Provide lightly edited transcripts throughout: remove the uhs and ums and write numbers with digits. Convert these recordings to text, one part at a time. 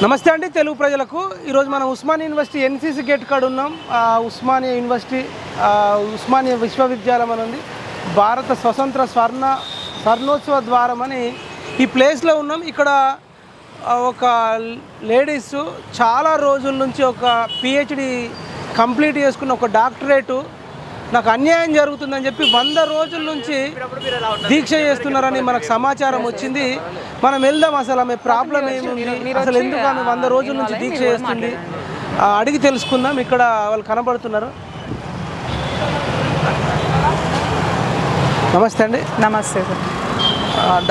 నమస్తే అండి తెలుగు ప్రజలకు. ఈరోజు మనం ఉస్మానియా యూనివర్సిటీ ఎన్సీసీ గేట్ కాడ ఉన్నాం. ఉస్మానియా యూనివర్సిటీ ఉస్మానియా విశ్వవిద్యాలయం అని ఉంది. భారత స్వతంత్ర స్వర్ణోత్సవ ద్వారం అని ఈ ప్లేస్లో ఉన్నాం. ఇక్కడ ఒక లేడీస్ చాలా రోజుల నుంచి ఒక పిహెచ్డి కంప్లీట్ చేసుకున్న ఒక డాక్టరేటు నాకు అన్యాయం జరుగుతుందని చెప్పి 100 రోజుల నుంచి దీక్ష చేస్తున్నారని మనకు సమాచారం వచ్చింది. మనం వెళ్దాం, అసలు ఆమె ప్రాబ్లం ఏముంది, అసలు ఎందుకు ఆమె 100 రోజుల నుంచి దీక్ష చేస్తుంది అడిగి తెలుసుకుందాం. ఇక్కడ వాళ్ళు కనబడుతున్నారు. నమస్తే అండి. నమస్తే sir.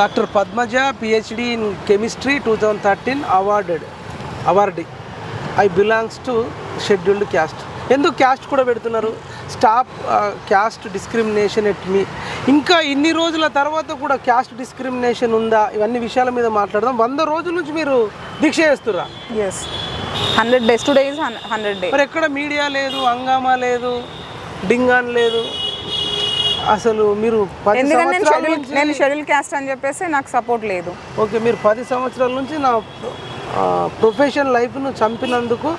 Doctor Padmaja, PhD in chemistry 2013 awardee. I belongs to scheduled caste. ఎందుకు క్యాస్ట్ కూడా పెడుతున్నారు? Stop caste discrimination at me. ఇంకా ఇన్ని రోజుల తర్వాత కూడా క్యాస్ట్ డిస్క్రిమినేషన్ ఉందా? ఇవన్నీ విషయాల మీద మాట్లాడదాం. 100 రోజుల నుంచి మీరు దీక్ష చేస్తుర్రా? Yes, 100 days. 2 days 100 days. మరి ఎక్కడ మీడియా లేదు, హంగామా లేదు, డింగాన్ లేదు. అసలు మీరు నేను షెడ్యూల్ క్యాస్ట్ అని చెప్పేసి నాకు సపోర్ట్ లేదు. ఓకే, మీరు 10 సంవత్సరాల నుంచి నా ప్రొఫెషనల్ లైఫ్ను చంపినందుకు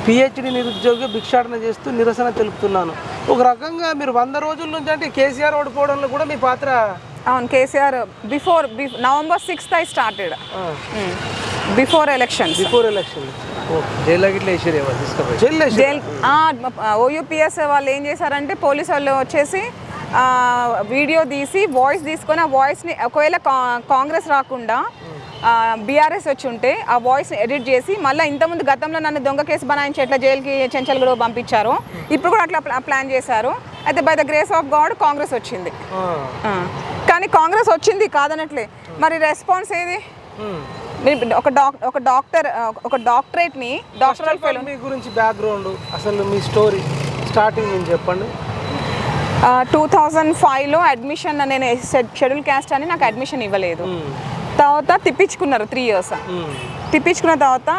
పిహెచ్డి నిరుద్యోగి భిక్షాటన చేస్తూ నిరసన తెలుపుతున్నాను. ఒక రకంగా మీరు 100 రోజుల నుంచి అంటే కేసీఆర్ ఓడిపోవడంలో కూడా మీ పాత్ర. అవును, KCR before November 6th I started. Before election. ఓయూపీఎస్ వాళ్ళు ఏం చేశారంటే పోలీసు వాళ్ళు వచ్చేసి వీడియో తీసి వాయిస్ తీసుకొని ఆ వాయిస్ని ఒకవేళ కాంగ్రెస్ రాకుండా బీఆర్ఎస్ వచ్చి ఉంటే ఆ వాయిస్ని ఎడిట్ చేసి మళ్ళీ ఇంతకుముందు గతంలో నన్ను దొంగ కేసు బనాయించి ఎట్లా జైలుకి చెంచల్గూడ పంపించారు, ఇప్పుడు కూడా అట్లా ప్లాన్ చేశారు. అయితే by the grace of God Congress వచ్చింది. కానీ కాంగ్రెస్ వచ్చింది కాదనట్లే, మరి రెస్పాన్స్ ఏది? ఒక డాక్టరేట్ని డాక్టరల్ ఫెలో. మీ గురించి బ్యాక్గ్రౌండ్, అసలు మీ స్టోరీ స్టార్టింగ్ నుంచి చెప్పండి. 2005లో అడ్మిషన్, నేను షెడ్యూల్ క్యాస్ట్ అని నాకు అడ్మిషన్ ఇవ్వలేదు. తర్వాత తిప్పించుకున్నారు 3 years. తిప్పించుకున్న తర్వాత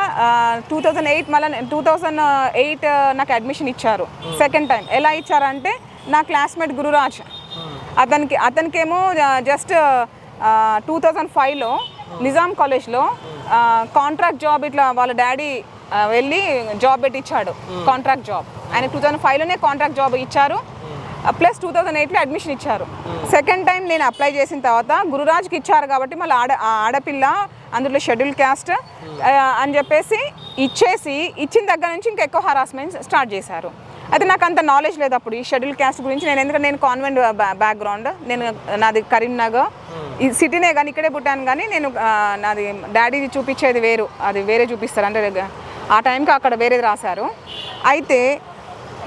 2008 మళ్ళీ 2008 నాకు అడ్మిషన్ ఇచ్చారు సెకండ్ టైం. ఎలా ఇచ్చారంటే నా క్లాస్మేట్ గురురాజ్, అతనికేమో జస్ట్ 2005లో నిజాం కాలేజ్లో కాంట్రాక్ట్ జాబ్, ఇట్లా వాళ్ళ డాడీ వెళ్ళి జాబ్ పెట్టించాడు, కాంట్రాక్ట్ జాబ్. ఆయన 2005లోనే కాంట్రాక్ట్ జాబ్ ఇచ్చారు, ప్లస్ 2008లో అడ్మిషన్ ఇచ్చారు. సెకండ్ టైం నేను అప్లై చేసిన తర్వాత గురురాజ్కి ఇచ్చారు కాబట్టి మళ్ళీ ఆడపిల్ల అందులో షెడ్యూల్ క్యాస్ట్ అని చెప్పేసి ఇచ్చిన దగ్గర నుంచి ఇంకా ఎక్కువ హరాస్మెంట్ స్టార్ట్ చేశారు. అయితే నాకు అంత నాలెడ్జ్ లేదు అప్పుడు ఈ షెడ్యూల్ క్యాస్ట్ గురించి. ఎందుకంటే నేను కాన్వెంట్ బ్యాక్గ్రౌండ్, నాది కరీంనగర్ ఈ సిటీనే, కానీ ఇక్కడే పుట్టాను. కానీ నేను నాది డాడీ చూపించేది వేరు, అది వేరే చూపిస్తారు, అంటే ఆ టైంకి అక్కడ వేరేది రాశారు. అయితే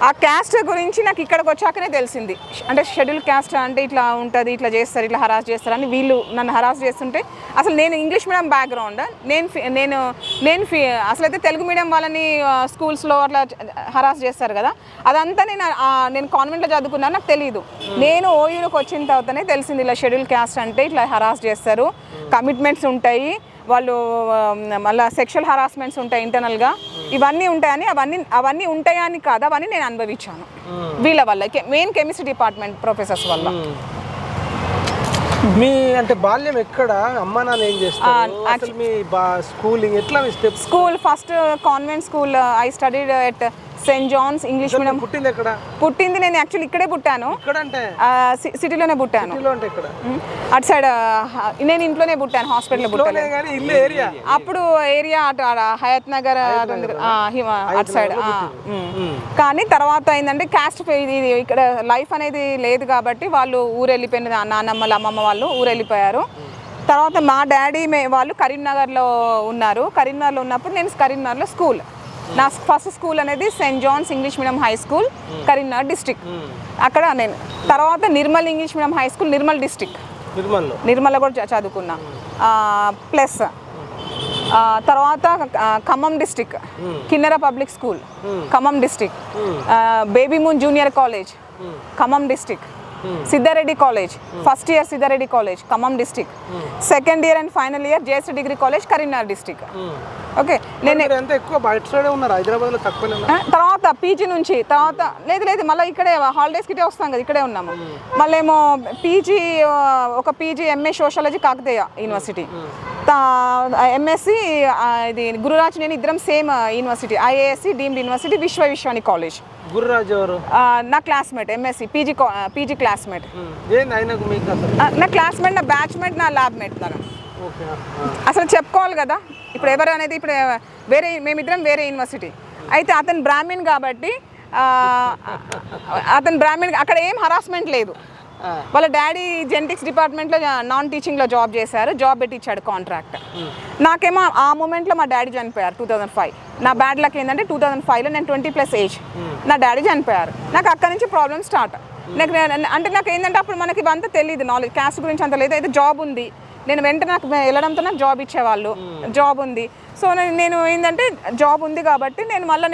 ఆ క్యాస్ట్ గురించి నాకు ఇక్కడికి వచ్చాకనే తెలిసింది. అంటే షెడ్యూల్ క్యాస్ట్ అంటే ఇట్లా ఉంటుంది, ఇట్లా చేస్తారు, ఇట్లా హరాస్ చేస్తారు అని వీళ్ళు నన్ను హరాస్ చేస్తుంటే, అసలు నేను ఇంగ్లీష్ మీడియం బ్యాక్గ్రౌండ్, నేను అసలైతే తెలుగు మీడియం వాళ్ళని స్కూల్స్లో అట్లా హరాస్ చేస్తారు కదా, అదంతా నేను కాన్వెంట్లో చదువుకున్నాను, నాకు తెలియదు. నేను ఓయూలోకి వచ్చిన తర్వాతనే తెలిసింది ఇలా షెడ్యూల్ క్యాస్ట్ అంటే ఇట్లా హరాస్ చేస్తారు, కమిట్మెంట్స్ ఉంటాయి, వాళ్ళు మళ్ళీ సెక్షువల్ హరాస్మెంట్స్ ఉంటాయి ఇంటర్నల్గా, ఇవన్నీ ఉంటాయని, అవన్నీ ఉంటాయని కాదు, అవన్నీ నేను అనుభవించాను వీళ్ళ వల్ల, మెయిన్ కెమిస్ట్రీ డిపార్ట్మెంట్ ప్రొఫెసర్స్ వల్ల. మీ అంటే బాల్యం ఎక్కడ? అమ్మ నాన్న ఏం చేస్తారు? అసలు మీ స్కూలింగ్ ఎట్లా? School first convent school I studied at Saint John's English medium. పుట్టింది ఎక్కడ? పుట్టింది నేను యాక్చువల్లీ ఇక్కడే పుట్టాను, సిటీలోనే పుట్టాను. అటు సైడ్ నేను ఇంట్లోనే పుట్టాను, హాస్పిటల్లో పుట్టాను. అప్పుడు ఏరియా అటు హయత్ నగర్ అటు సైడ్. కానీ తర్వాత ఏంటంటే క్యాస్ట్ ఇక్కడ లైఫ్ అనేది లేదు కాబట్టి వాళ్ళు ఊరు వెళ్ళిపోయింది, నాన్నమ్మలు అమ్మమ్మ వాళ్ళు ఊరు వెళ్ళిపోయారు. తర్వాత మా డాడీ వాళ్ళు కరీంనగర్లో ఉన్నారు. కరీంనగర్లో ఉన్నప్పుడు నేను కరీంనగర్లో స్కూల్, నా ఫస్ట్ స్కూల్ అనేది saint John's English medium high school Karimnagar district. అక్కడ నేను తర్వాత Nirmal English medium high school Nirmal district, నిర్మల్లో కూడా చదువుకున్నా. ప్లస్ తర్వాత Khammam district Kinnera public school Khammam district, baby moon junior college Khammam district, Siddhareddy college first year Siddhareddy college Khammam district, second year and final year JS degree college Karimnagar district. Okay, నేను తర్వాత PG నుంచి తర్వాత లేదు మళ్ళీ ఇక్కడే హాలిడేస్కి ఇటే వస్తాం కదా, ఇక్కడే ఉన్నాము. మళ్ళీ ఏమో PG MA sociology Kakatiya university, MSc ఇది గురురాజ్ నేను ఇద్దరం same university IISc deemed university Vishwavishwani college. Gururaj ఎవరు? నా క్లాస్మేట్ ఎంఎస్సి పీజీ క్లాస్మేట్. నా క్లాస్మేట్, నా బ్యాచ్మేట్, నా ల్యాబ్మేట్. అసలు చెప్పుకోవాలి కదా ఇప్పుడు ఎవరు అనేది. ఇప్పుడు వేరే మేమిద్దరం వేరే యూనివర్సిటీ. అయితే అతను బ్రాహ్మణ్ కాబట్టి అక్కడ ఏం హరాస్మెంట్ లేదు. వాళ్ళ డాడీ జెనెటిక్స్ డిపార్ట్మెంట్లో నాన్ టీచింగ్లో జాబ్ చేశారు, జాబ్ పెట్టి ఇచ్చాడు కాంట్రాక్ట్. నాకేమో ఆ మూమెంట్లో మా డాడీ చనిపోయారు 2005. నా బ్యాడ్ లక్ ఏంటంటే 2005లో నేను 20+ ఏజ్, నా డాడీ చనిపోయారు. నాకు అక్కడి నుంచి ప్రాబ్లమ్ స్టార్ట్. నాకు ఏంటంటే అప్పుడు మనకి ఇవంతా తెలియదు, నాలెడ్జ్ క్యాస్ట్ గురించి అంత లేదు. అయితే జాబ్ ఉంది, నేను వెంటనే నాకు వెళ్ళడంతో నాకు జాబ్ ఇచ్చేవాళ్ళు, జాబ్ ఉంది. సో నేను ఏంటంటే జాబ్ ఉంది కాబట్టి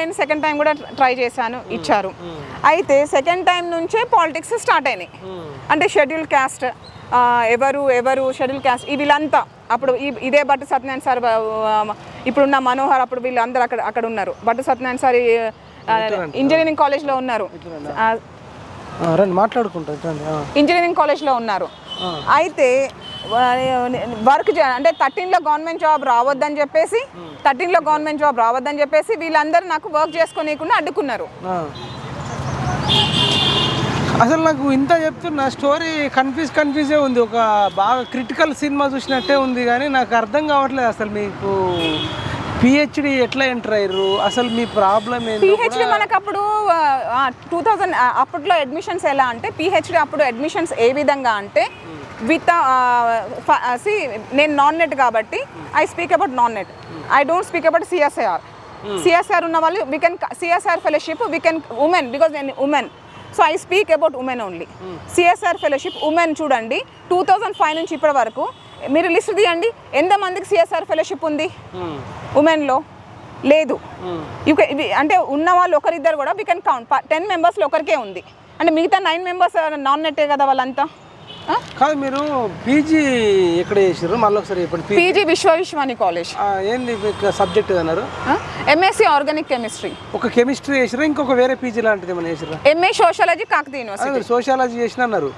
నేను సెకండ్ టైం కూడా ట్రై చేశాను, ఇచ్చారు. అయితే సెకండ్ టైం నుంచే పాలిటిక్స్ స్టార్ట్ అయినాయి. అంటే షెడ్యూల్ క్యాస్ట్ ఎవరు షెడ్యూల్ క్యాస్ట్ వీళ్ళంతా అప్పుడు ఇదే భట్టు సత్యనారాయణ సార్, ఇప్పుడున్న మనోహర్, అప్పుడు వీళ్ళందరూ అక్కడ ఉన్నారు. భట్టు సత్యనారాయణ సార్ ఇంజనీరింగ్ కాలేజ్లో ఉన్నారు, ఇంజనీరింగ్ కాలేజ్లో ఉన్నారు. అయితే వర్క్ అంటే 13లో గవర్నమెంట్ జాబ్ రావద్దని చెప్పేసి వీళ్ళందరూ నాకు వర్క్ చేసుకోనీయకుండా అడ్డుకున్నారు. అసలు నాకు ఇంత చెప్తున్నా స్టోరీ కన్ఫ్యూజే ఉంది. ఒక బాగా క్రిటికల్ సినిమా చూసినట్టే ఉంది, కానీ నాకు అర్థం కావట్లేదు అసలు మీకు పిహెచ్డి ఎట్లా ఎంటర్ అయ్యారు, అసలు మీ ప్రాబ్లం ఏంటి? పిహెచ్డి మనకు అప్పుడు 2000 అప్పట్లో అడ్మిషన్స్ ఎలా అంటే పిహెచ్డి అప్పుడు అడ్మిషన్స్ ఏ విధంగా అంటే విత్ నేను నాన్ నెట్ కాబట్టి I speak about non NET, I don't speak about CSIR ఉన్న వాళ్ళు we can CSIR fellowship we can women because నేను women, so I speak about women only. CSIR fellowship women చూడండి 2005 నుంచి ఇప్పటి వరకు మీరు లిస్ట్ తీయండి ఎంతమందికి సిఎస్ఆర్ ఫెలోషిప్ ఉంది ఉమెన్లో? లేదు. అంటే ఉన్న వాళ్ళు ఒకరిద్దరు కూడా వీ కెన్ కౌంట్ 10 మెంబర్స్లో ఒకరికే ఉంది. అంటే మిగతా 9 మెంబర్స్ నాన్ నెట్టే కదా వాళ్ళంతా. కాదు మీరు పీజీ ఎక్కడ చేసారు మళ్ళీ ఒకసారి చెప్పండి. PG Vishwavishwani college. ఏంది సబ్జెక్ట్ అన్నారు? MSc organic chemistry. ఒక కెమిస్ట్రీ చేసారా, ఇంకొక వేరే పీజీ లాంటిది ఏమైనా చేసారా? MA sociology Kakatiya university. Sociology చేసిన అన్నారు.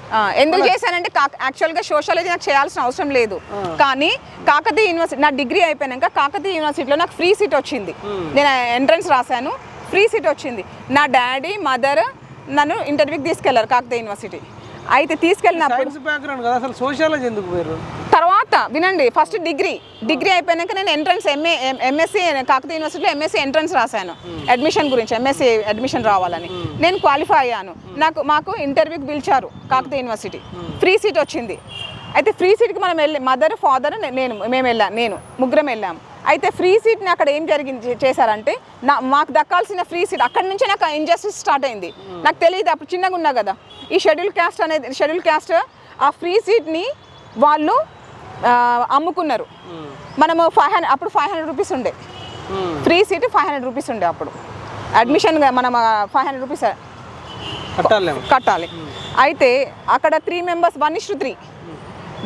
ఎందుకు చేశానంటే యాక్చువల్గా సోషాలజీ నాకు చేయాల్సిన అవసరం లేదు, కానీ కాకతీయ యూనివర్సిటీ నా డిగ్రీ అయిపోయాక కాకతీయ యూనివర్సిటీలో నాకు ఫ్రీ సీట్ వచ్చింది. నేను ఎంట్రన్స్ రాశాను, ఫ్రీ సీట్ వచ్చింది. నా డాడీ మదర్ నన్ను ఇంటర్వ్యూకి తీసుకెళ్లారు కాకతీయ యూనివర్సిటీ. అయితే తీసుకెళ్ళినప్పుడు అసలు సోషాలజీ ఎందుకు పోయారు? తర్వాత వినండి, ఫస్ట్ డిగ్రీ అయిపోయాక నేను ఎంట్రన్స్ ఎంఎస్సి కాకతీయ యూనివర్సిటీలో ఎంఎస్సి ఎంట్రన్స్ రాశాను అడ్మిషన్ గురించి, ఎంఎస్సి అడ్మిషన్ రావాలని. నేను క్వాలిఫై అయ్యాను. మాకు ఇంటర్వ్యూకి పిలిచారు కాకతీయ యూనివర్సిటీ, ఫ్రీ సీట్ వచ్చింది. అయితే ఫ్రీ సీట్కి మనం మదర్ ఫాదర్ నేను ముగ్గురం వెళ్ళాము. అయితే ఫ్రీ సీట్ని అక్కడ ఏం చేశారంటే మాకు దక్కాల్సిన ఫ్రీ సీట్ అక్కడి నుంచే నాకు ఇంజస్టిస్ స్టార్ట్ అయింది. నాకు తెలియదు, అప్పుడు చిన్నగా ఉన్నా కదా. ఈ షెడ్యూల్ క్యాస్ట్ ఆ ఫ్రీ సీట్ని వాళ్ళు అమ్ముకున్నారు. మనము అప్పుడు 500 రూపీస్ ఉండే ఫ్రీ సీట్, 500 రూపీస్ ఉండే అప్పుడు అడ్మిషన్. మనం 500 రూపీస్ కట్టాలి. అయితే అక్కడ 3 మెంబర్స్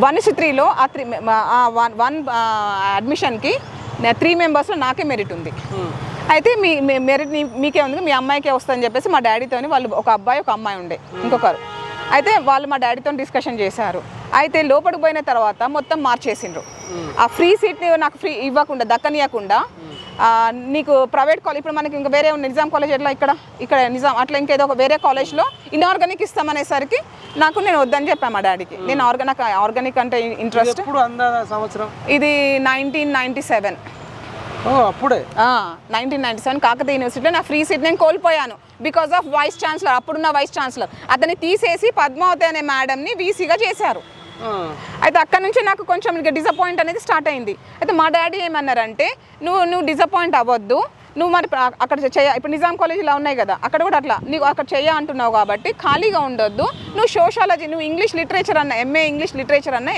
1:3లో ఆ 1 అడ్మిషన్కి 3 మెంబర్స్లో నాకే మెరిట్ ఉంది. అయితే మీ మెరిట్ మీకే ఉంది, మీ అమ్మాయికే వస్తుందని చెప్పేసి మా డాడీతోని వాళ్ళు ఒక అబ్బాయి ఒక అమ్మాయి ఉండే ఇంకొకరు. అయితే వాళ్ళు మా డాడీతో డిస్కషన్ చేశారు. అయితే లోపలికి పోయిన తర్వాత మొత్తం మార్చేసిండ్రు. ఆ ఫ్రీ సీట్ని నాకు ఫ్రీ ఇవ్వకుండా దక్కనియకుండా నీకు ప్రైవేట్ కాలేజ్, ఇప్పుడు మనకి ఇంకా వేరే నిజాం కాలేజ్ ఎట్లా ఇక్కడ నిజాం అట్లా ఇంకేదో ఒక వేరే కాలేజ్లో ఇన్ఆర్గానిక్ ఇస్తామనేసరికి నేను వద్దని చెప్పాను మా డాడీకి. నేను ఆర్గానిక్ అంటే ఇంట్రెస్ట్. సంవత్సరం ఇది 1997. అప్పుడే 1997 కాకతీయ యూనివర్సిటీలో నా ఫ్రీ సీట్ నేను కోల్పోయాను బికాస్ ఆఫ్ వైస్ ఛాన్సలర్. అప్పుడున్న వైస్ ఛాన్సలర్ అతన్ని తీసేసి పద్మావతి అనే మేడంని వీసీగా చేశారు. అయితే అక్కడ నుంచి నాకు కొంచెం డిసప్పాయింట్ అనేది స్టార్ట్ అయింది. అయితే మా డాడీ ఏమన్నారంటే నువ్వు డిసప్పాయింట్ అవ్వద్దు, నువ్వు మరి అక్కడ ఇప్పుడు నిజాం కాలేజ్ ఇలా ఉన్నాయి కదా, అక్కడ కూడా అట్లా నీకు అక్కడ అంటున్నావు కాబట్టి ఖాళీగా ఉండొద్దు, నువ్వు సోషాలజీ, నువ్వు ఇంగ్లీష్ లిటరేచర్ అన్న ఎంఏ ఇంగ్లీష్ లిటరేచర్ అన్న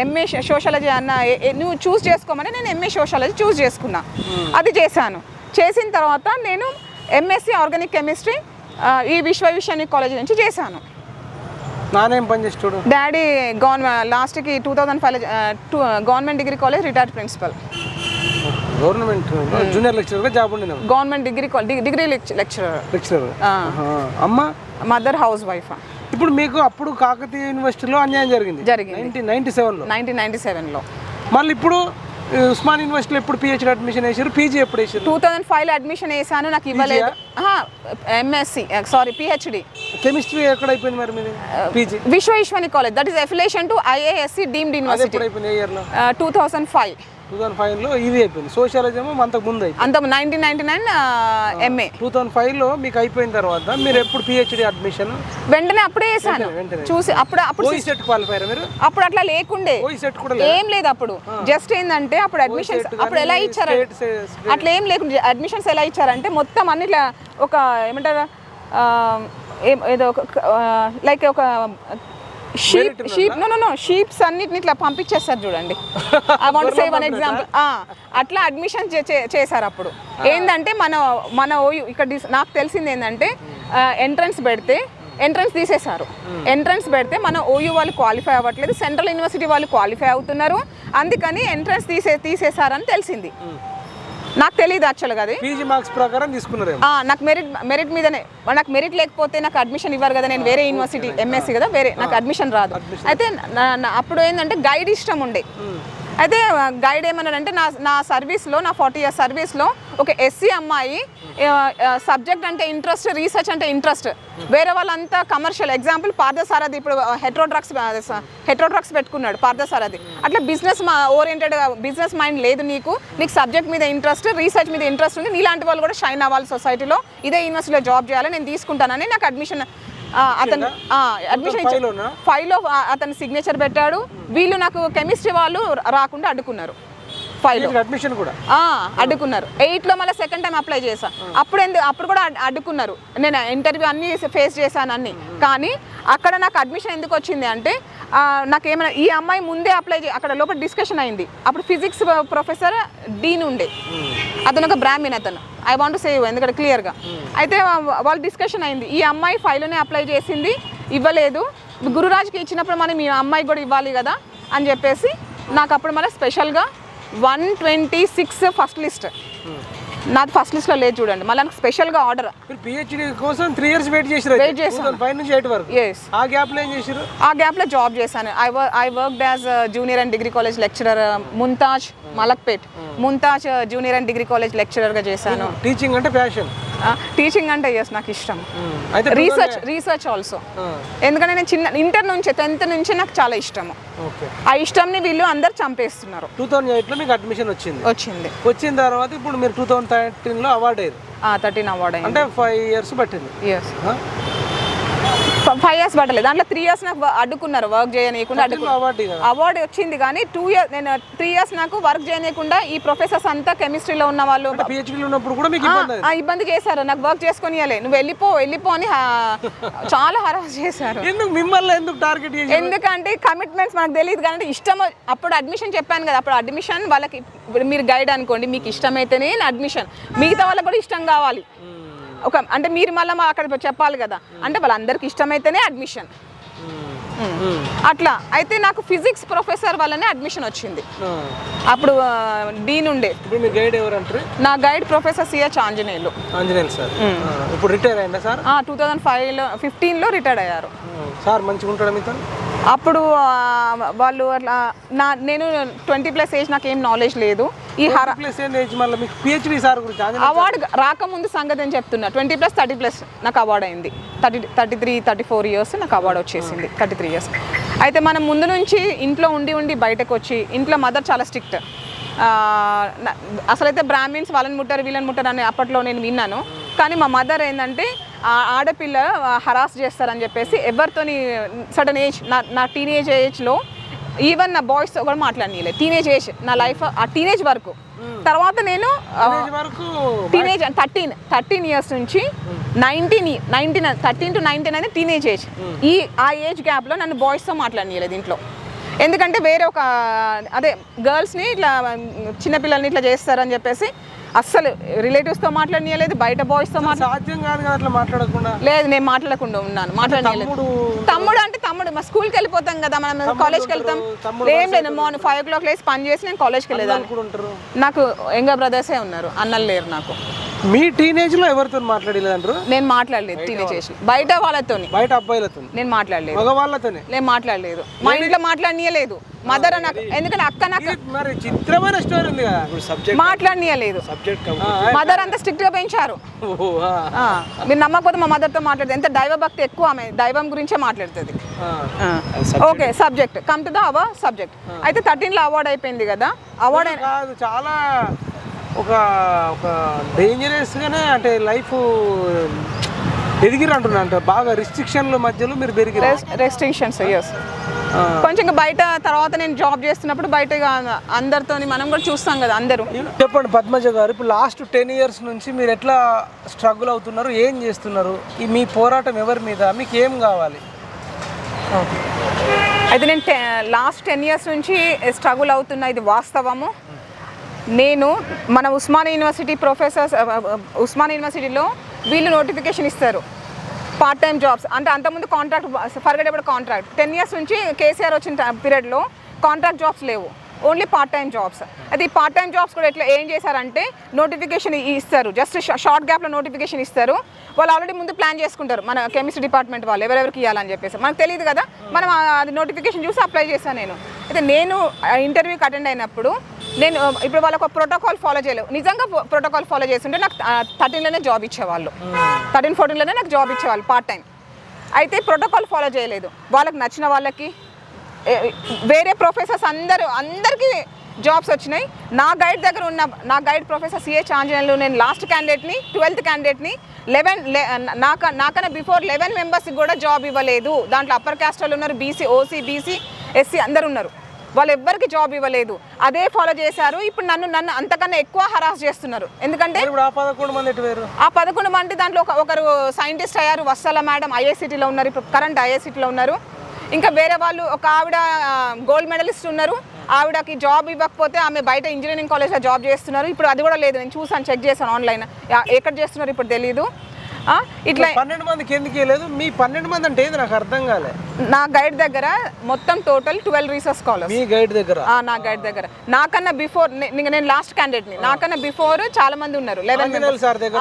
ఎంఏ సోషాలజీ అన్న నువ్వు చూస్ చేసుకోమని నేను ఎంఏ సోషాలజీ చూస్ చేసుకున్నా. అది చేసిన తర్వాత నేను ఎంఎస్సి ఆర్గానిక్ కెమిస్ట్రీ ఈ విశ్వవిశ్వాని కాలేజ్ నుంచి చేశాను. డాడీ లాస్ట్కి 2005 government degree college retired principal. Government junior lecturer job ఉండే గవర్నమెంట్ డిగ్రీ లెక్చరర్. అమ్మ మదర్ హౌస్ వైఫ్. ఇప్పుడు మీకు అప్పుడు కాకతీయ యూనివర్సిటీలో అన్యాయం జరిగింది 1997లో 1997లో. మళ్ళీ ఇప్పుడు ఉస్మాన్ యూనివర్సిటీలో ఎప్పుడు పిహెచ్డి అడ్మిషన్ వేసారు, పీజీ ఎప్పుడు వేసారు? 2005లో అడ్మిషన్ వేసాను, నాకు ఇవ్వలేదు. ఎంఎస్సి సారీ పిహెచ్డి కెమిస్ట్రీ ఎక్కడ అయిపోయింది మరి మీది PG? Vishweshwari college, that is affiliation to IASc deemed university. ఎప్పుడు అయిపోయింది, ఏ ఇయర్లో? 2005లో ఇది అయిపోయింది. సోషియాలజీ ఏమో అంతకు ముందు అయిపోయింది, అంత 1999 ఎంఏ. 2005లో మీకు అయిపోయిన తర్వాత మీరు ఎప్పుడు పిహెచ్డి అడ్మిషన్? వెంటనే అప్పుడే వేసాను, చూసి అప్పుడు సెట్ క్వాలిఫైరా మీరు? అప్పుడు అట్లా లేకుండే, సెట్ కూడా ఏం లేదు అప్పుడు. జస్ట్ ఏంటంటే అప్పుడు అడ్మిషన్స్ అప్పుడు ఎలా ఇచ్చారు, అట్లా ఏం లేకుండా అడ్మిషన్స్ ఎలా ఇచ్చారంటే మొత్తం అన్నిట్లా ఒక ఏమంటారు ఏదో లైక్ ఒక షీప్స్ అన్నిటిని ఇట్లా పంపించేస్తారు చూడండి. I want say one example. అట్లా అడ్మిషన్ చేశారు అప్పుడు. ఏంటంటే మన ఓయూ ఇక్కడ నాకు తెలిసింది ఏంటంటే ఎంట్రన్స్ తీసేశారు. ఎంట్రన్స్ పెడితే మన ఓయూ వాళ్ళు క్వాలిఫై అవ్వట్లేదు, సెంట్రల్ యూనివర్సిటీ వాళ్ళు క్వాలిఫై అవుతున్నారు, అందుకని ఎంట్రన్స్ తీసేశారని తెలిసింది. నాకు తెలియదు యాక్చువల్గా అది. పీజీ మార్క్స్ ప్రకారం తీసుకున్నారు. నాకు మెరిట్ మీదనే, నాకు మెరిట్ లేకపోతే నాకు అడ్మిషన్ ఇవ్వరు కదా, నేను వేరే యూనివర్సిటీ ఎంఎస్సీ కదా, వేరే నాకు అడ్మిషన్ రాదు. అయితే అప్పుడు ఏంటంటే గైడ్ ఇష్టం ఉండే. అయితే గైడ్ ఏమన్నాడంటే నా సర్వీస్లో, నా 40 years సర్వీస్లో ఒక ఎస్సీ అమ్మాయి సబ్జెక్ట్ అంటే ఇంట్రెస్ట్, రీసెర్చ్ అంటే ఇంట్రెస్ట్, వేరే వాళ్ళంతా కమర్షియల్. ఎగ్జాంపుల్ పార్థసారథి ఇప్పుడు హెట్రోడ్రగ్స్ పెట్టుకున్నాడు పార్థసారథి. అట్లా బిజినెస్ ఓరియంటెడ్ బిజినెస్ మైండ్ లేదు నీకు సబ్జెక్ట్ మీద ఇంట్రెస్ట్, రీసెర్చ్ మీద ఇంట్రెస్ట్ ఉంది, నీలాంటి వాళ్ళు కూడా షైన్ అవ్వాలి సొసైటీలో, ఇదే యూనివర్సిటీలో జాబ్ చేయాలి, నేను తీసుకుంటానని నాకు అడ్మిషన్ ఇచ్చాడు. 5లో అతను సిగ్నేచర్ పెట్టాడు. వీళ్ళు నాకు కెమిస్ట్రీ వాళ్ళు రాకుండా అడ్డుకున్నారు. 5లో అడ్మిషన్ కూడా అడ్డుకున్నారు. 8లో మళ్ళీ సెకండ్ టైం అప్లై చేశా. అప్పుడు కూడా అడ్డుకున్నారు. నేను ఇంటర్వ్యూ అన్ని ఫేస్ చేశాను అన్ని. కానీ అక్కడ నాకు అడ్మిషన్ ఎందుకు వచ్చింది అంటే నాకేమైనా ఈ అమ్మాయి ముందే అక్కడ లోపల డిస్కషన్ అయింది. అప్పుడు ఫిజిక్స్ ప్రొఫెసర్ డీన్ ఉండే, అతను ఒక బ్రాహ్మణ్, అతను ఐ వాంట్ సేవ్ ఎందుకంటే క్లియర్గా. అయితే వాళ్ళు డిస్కషన్ అయింది, ఈ అమ్మాయి 5లోనే అప్లై చేసింది, ఇవ్వలేదు, గురురాజ్కి ఇచ్చినప్పుడు మనం ఈ అమ్మాయికి కూడా ఇవ్వాలి కదా అని చెప్పేసి నాకు అప్పుడు మళ్ళీ స్పెషల్గా 126 ఫస్ట్ లిస్ట్, నాది ఫస్ట్ లిస్ట్లో లేదు చూడండి, మళ్ళీ నాకు స్పెషల్గా ఆర్డర్. పిహెచ్డి కోసం 3 years వెయిట్ చేశాను 5 నుంచి 8 వరకు. ఆ గ్యాప్లో ఏం చేశారు? ఆ గ్యాప్లో జాబ్ చేశాను. I worked as junior and degree college lecturer Mumtaz Malakpet, Mumtaz junior and degree college లెక్చరర్గా చేశాను. టీచింగ్ అంటే ప్యాషన్? టీచింగ్ అంటే ఎస్ నాకు ఇష్టం. రీసెర్చ్ ఆల్సో, ఎందుకంటే నేను ఇంటర్ నుంచి 10th నుంచి నాకు చాలా ఇష్టము. ఆ ఇష్టంని వీళ్ళు అందరు చంపేస్తున్నారు. 2008లో మీకు అడ్మిషన్ వచ్చిన తర్వాత ఇప్పుడు మీరు 2013లో అవార్డు అయ్యారు. 13 అవార్డు అంటే 5 years పట్టింది. 5 years పట్టలేదు, దాంట్లో 3 years నాకు అడ్డుకున్నారు, వర్క్ చేయనీయకుండా అవార్డు వచ్చింది. కానీ 2 years నేను 3 years నాకు వర్క్ చేయనీయకుండా ఈ ప్రొఫెసర్స్ అంతా కెమిస్ట్రీలో ఉన్న వాళ్ళు ఇబ్బంది చేశారు. నాకు వర్క్ చేసుకొని నువ్వు వెళ్ళిపో అని చాలా హరాస్ చేశారు. ఎందుకంటే కమిట్మెంట్స్ మనకు తెలియదు కానీ ఇష్టం. అప్పుడు అడ్మిషన్ చెప్పాను కదా, అప్పుడు అడ్మిషన్ వాళ్ళకి మీరు గైడ్ అనుకోండి, మీకు ఇష్టమైతేనే అడ్మిషన్, మిగతా వాళ్ళకి కూడా ఇష్టం కావాలి. అంటే మీరు మళ్ళీ అక్కడ చెప్పాలి కదా, అంటే వాళ్ళందరికీ ఇష్టమైతేనే అడ్మిషన్ అట్లా. అయితే నాకు ఫిజిక్స్ ప్రొఫెసర్ వల్లనే అడ్మిషన్ వచ్చింది. అప్పుడు డీన్ ఉండే. నా guide professor CH Anjaneyulu sir. ఇప్పుడు రిటైర్ అయ్యిందా సార్? 2015లో రిటైర్డ్ అయ్యారు సార్. మంచిగా ఉంటాడా మీతో? అప్పుడు వాళ్ళు అట్లా నేను 20+ ఏజ్, నాకు ఏం నాలెడ్జ్ లేదు. ఈ అవార్డు రాకముందు సంగతి అని చెప్తున్నా. 20+, 30+ నాకు అవార్డు అయింది. 34 years నాకు అవార్డు వచ్చేసింది. 33 years. అయితే మనం ముందు నుంచి ఇంట్లో ఉండి బయటకు వచ్చి, ఇంట్లో మదర్ చాలా స్ట్రిక్ట్. అసలైతే బ్రాహ్మిన్స్ వాళ్ళని ముట్టారు వీళ్ళని ముట్టారు అని అప్పట్లో నేను విన్నాను. కానీ మా మదర్ ఏంటంటే ఆడపిల్ల హరాస్ చేస్తారని చెప్పేసి ఎవరితోని సడన్ ఏజ్, నా టీనేజ్ ఏజ్లో ఈవెన్ నా బాయ్స్తో కూడా మాట్లాడనీయలేదు. టీనేజ్ ఏజ్ నా లైఫ్, ఆ టీనేజ్ వరకు. తర్వాత నేను టీనేజ్ 13 years నుంచి 13 to 19 అనేది టీనేజ్ ఏజ్. ఆ ఏజ్ గ్యాప్లో నన్ను బాయ్స్తో మాట్లాడనీయలేదు ఇంట్లో. ఎందుకంటే వేరే ఒక గర్ల్స్ని ఇట్లా చిన్నపిల్లల్ని ఇట్లా చేస్తారని చెప్పేసి అస్సలు రిలేటివ్స్తో మాట్లాడనీయలేదు, బయట బాయ్స్తో లేదు. నేను మాట్లాడకుండా ఉన్నాను, మాట్లాడనీయలేదు. తమ్ముడు మా స్కూల్కి వెళ్ళిపోతాం కదా, మనం కాలేజ్కి వెళ్తాం. ఏం లేదు, మార్నింగ్ 5 o'clock లేసి పని చేసి నేను కాలేజ్కి వెళ్ళేదాన్ని. నాకు యంగర్ బ్రదర్సే ఉన్నారు, అన్నలు లేరు నాకు. మీ టీనేజ్లో ఎవరితో మాట్లాడలేదంటారు? నేను మాట్లాడలేదు టీనేజ్ బయట వాళ్ళతోని, బయట అబ్బాయిలతో నేను మాట్లాడలేదు, మగవాళ్ళతోనే నేను మాట్లాడలేదు, మా ఇంట్లో మాట్లాడనీయలేదు. మదర్ నాకు ఎందుకంటే అక్క నాకు మరి చిత్రమైన స్టోరీ ఉంది కదా సబ్జెక్ట్ మాట్లాడనీయలేదు. మదర్ అంతా స్ట్రిక్ట్ గా పెంచారు. మీరు నమ్మకపోతే మా మదర్తో మాట్లాడుతుంది. ఎంత దైవ భక్తి ఎక్కువ, ఆమె దైవం గురించే మాట్లాడుతుంది. Okay, subject come to the our subject. అయితే 13లో అవార్డ్ అయిపోయింది కదా. అవార్డ్ కాదు, చాలా ఒక ఒక డేంజరస్గానే అంటే లైఫ్ ఎదిగిరు అంటున్నా, అంటే బాగా రిస్ట్రిక్షన్ల మధ్యలో మీరు పెరిగిరు. రెస్ట్రిక్షన్స్ ఎస్ కొంచెం ఇంకా బయట. తర్వాత నేను జాబ్ చేస్తున్నప్పుడు బయట అందరితో మనం కూడా చూస్తాం కదా అందరూ. చెప్పండి పద్మజ గారు, ఇప్పుడు లాస్ట్ 10 years నుంచి మీరు ఎట్లా స్ట్రగుల్ అవుతున్నారు, ఏం చేస్తున్నారు, మీ పోరాటం ఎవరి మీద, మీకు ఏం కావాలి? అయితే నేను లాస్ట్ 10 years నుంచి స్ట్రగుల్ అవుతున్నా, ఇది వాస్తవము. నేను మన ఉస్మానియా యూనివర్సిటీ ప్రొఫెసర్స్, ఉస్మానియా యూనివర్సిటీలో వీళ్ళు నోటిఫికేషన్ ఇస్తారు పార్ట్ టైం జాబ్స్. అంటే అంతకుముందు కాంట్రాక్ట్, ఫర్గెటబుల్ కాంట్రాక్ట్. 10 years నుంచి కేసీఆర్ వచ్చిన పీరియడ్లో కాంట్రాక్ట్ జాబ్స్ లేవు, ఓన్లీ పార్ట్ టైం జాబ్స్. అయితే ఈ పార్ట్ టైం జాబ్స్ కూడా ఎట్లా ఏం చేశారంటే నోటిఫికేషన్ ఇస్తారు, జస్ట్ షార్ట్ గ్యాప్లో నోటిఫికేషన్ ఇస్తారు. వాళ్ళు ఆల్రెడీ ముందు ప్లాన్ చేసుకుంటారు, మన కెమిస్ట్రీ డిపార్ట్మెంట్ వాళ్ళు ఎవరెవరికి ఇవ్వాలని చెప్పేసి. మనకు తెలియదు కదా, మనం అది నోటిఫికేషన్ చూసి అప్లై చేశాను నేను. అయితే నేను ఇంటర్వ్యూకి అటెండ్ అయినప్పుడు నేను ఇప్పుడు వాళ్ళకు ప్రోటోకాల్ ఫాలో చేయలేవు. నిజంగా ప్రోటోకాల్ ఫాలో చేస్తుంటే నాకు 13లోనే జాబ్ ఇచ్చేవాళ్ళు, 13-14లోనే నాకు జాబ్ ఇచ్చేవాళ్ళు పార్ట్ టైం. అయితే ప్రోటోకాల్ ఫాలో చేయలేదు. వాళ్ళకి నచ్చిన వాళ్ళకి వేరే ప్రొఫెసర్స్ అందరికీ జాబ్స్ వచ్చినాయి. నా గైడ్ దగ్గర ఉన్న నా గైడ్ ప్రొఫెసర్ సిహెచ్ ఆంజనేయులు, నేను లాస్ట్ క్యాండిడేట్ని, 12th క్యాండిడేట్ని. నాకన్నా బిఫోర్ 11 మెంబర్స్కి కూడా జాబ్ ఇవ్వలేదు. దాంట్లో అప్పర్ క్యాస్ట్ వాళ్ళు ఉన్నారు, బీసీ, ఓసీ, బీసీ, ఎస్సీ అందరు ఉన్నారు. వాళ్ళు ఎవ్వరికి జాబ్ ఇవ్వలేదు. అదే ఫాలో చేశారు. ఇప్పుడు నన్ను అంతకన్నా ఎక్కువ హరాస్ చేస్తున్నారు. ఎందుకంటే ఆ 11 మంది దాంట్లో ఒకరు సైంటిస్ట్ అయ్యారు, వత్సల మేడం ఐఐసిటీలో ఉన్నారు, ఇప్పుడు కరెంట్ ఐఐసిటీలో ఉన్నారు. ఇంకా వేరే వాళ్ళు ఒక ఆవిడ గోల్డ్ మెడలిస్ట్ ఉన్నారు. ఆవిడకి జాబ్ ఇవ్వకపోతే ఆమె బయట ఇంజనీరింగ్ కాలేజ్లో జాబ్ చేస్తున్నారు. ఇప్పుడు అది కూడా లేదు, నేను చూసాను, చెక్ చేశాను ఆన్లైన్, ఎక్కడ చేస్తున్నారు ఇప్పుడు తెలీదు. ఇట్లా 12 మందికి ఎందుకు ఇవ్వలేదు? మీ 12 మంది అంటే ఏది నాకు అర్థం కాలే. నా గైడ్ దగ్గర మొత్తం టోటల్ 12 రీసెర్చ్ స్కాలర్స్. మీ గైడ్ దగ్గర? నా గైడ్ దగ్గర నాకన్నా బిఫోర్, నేను లాస్ట్ క్యాండిడేట్ని, నాకన్నా బిఫోర్ చాలా మంది ఉన్నారు. 11 సార్ దగ్గర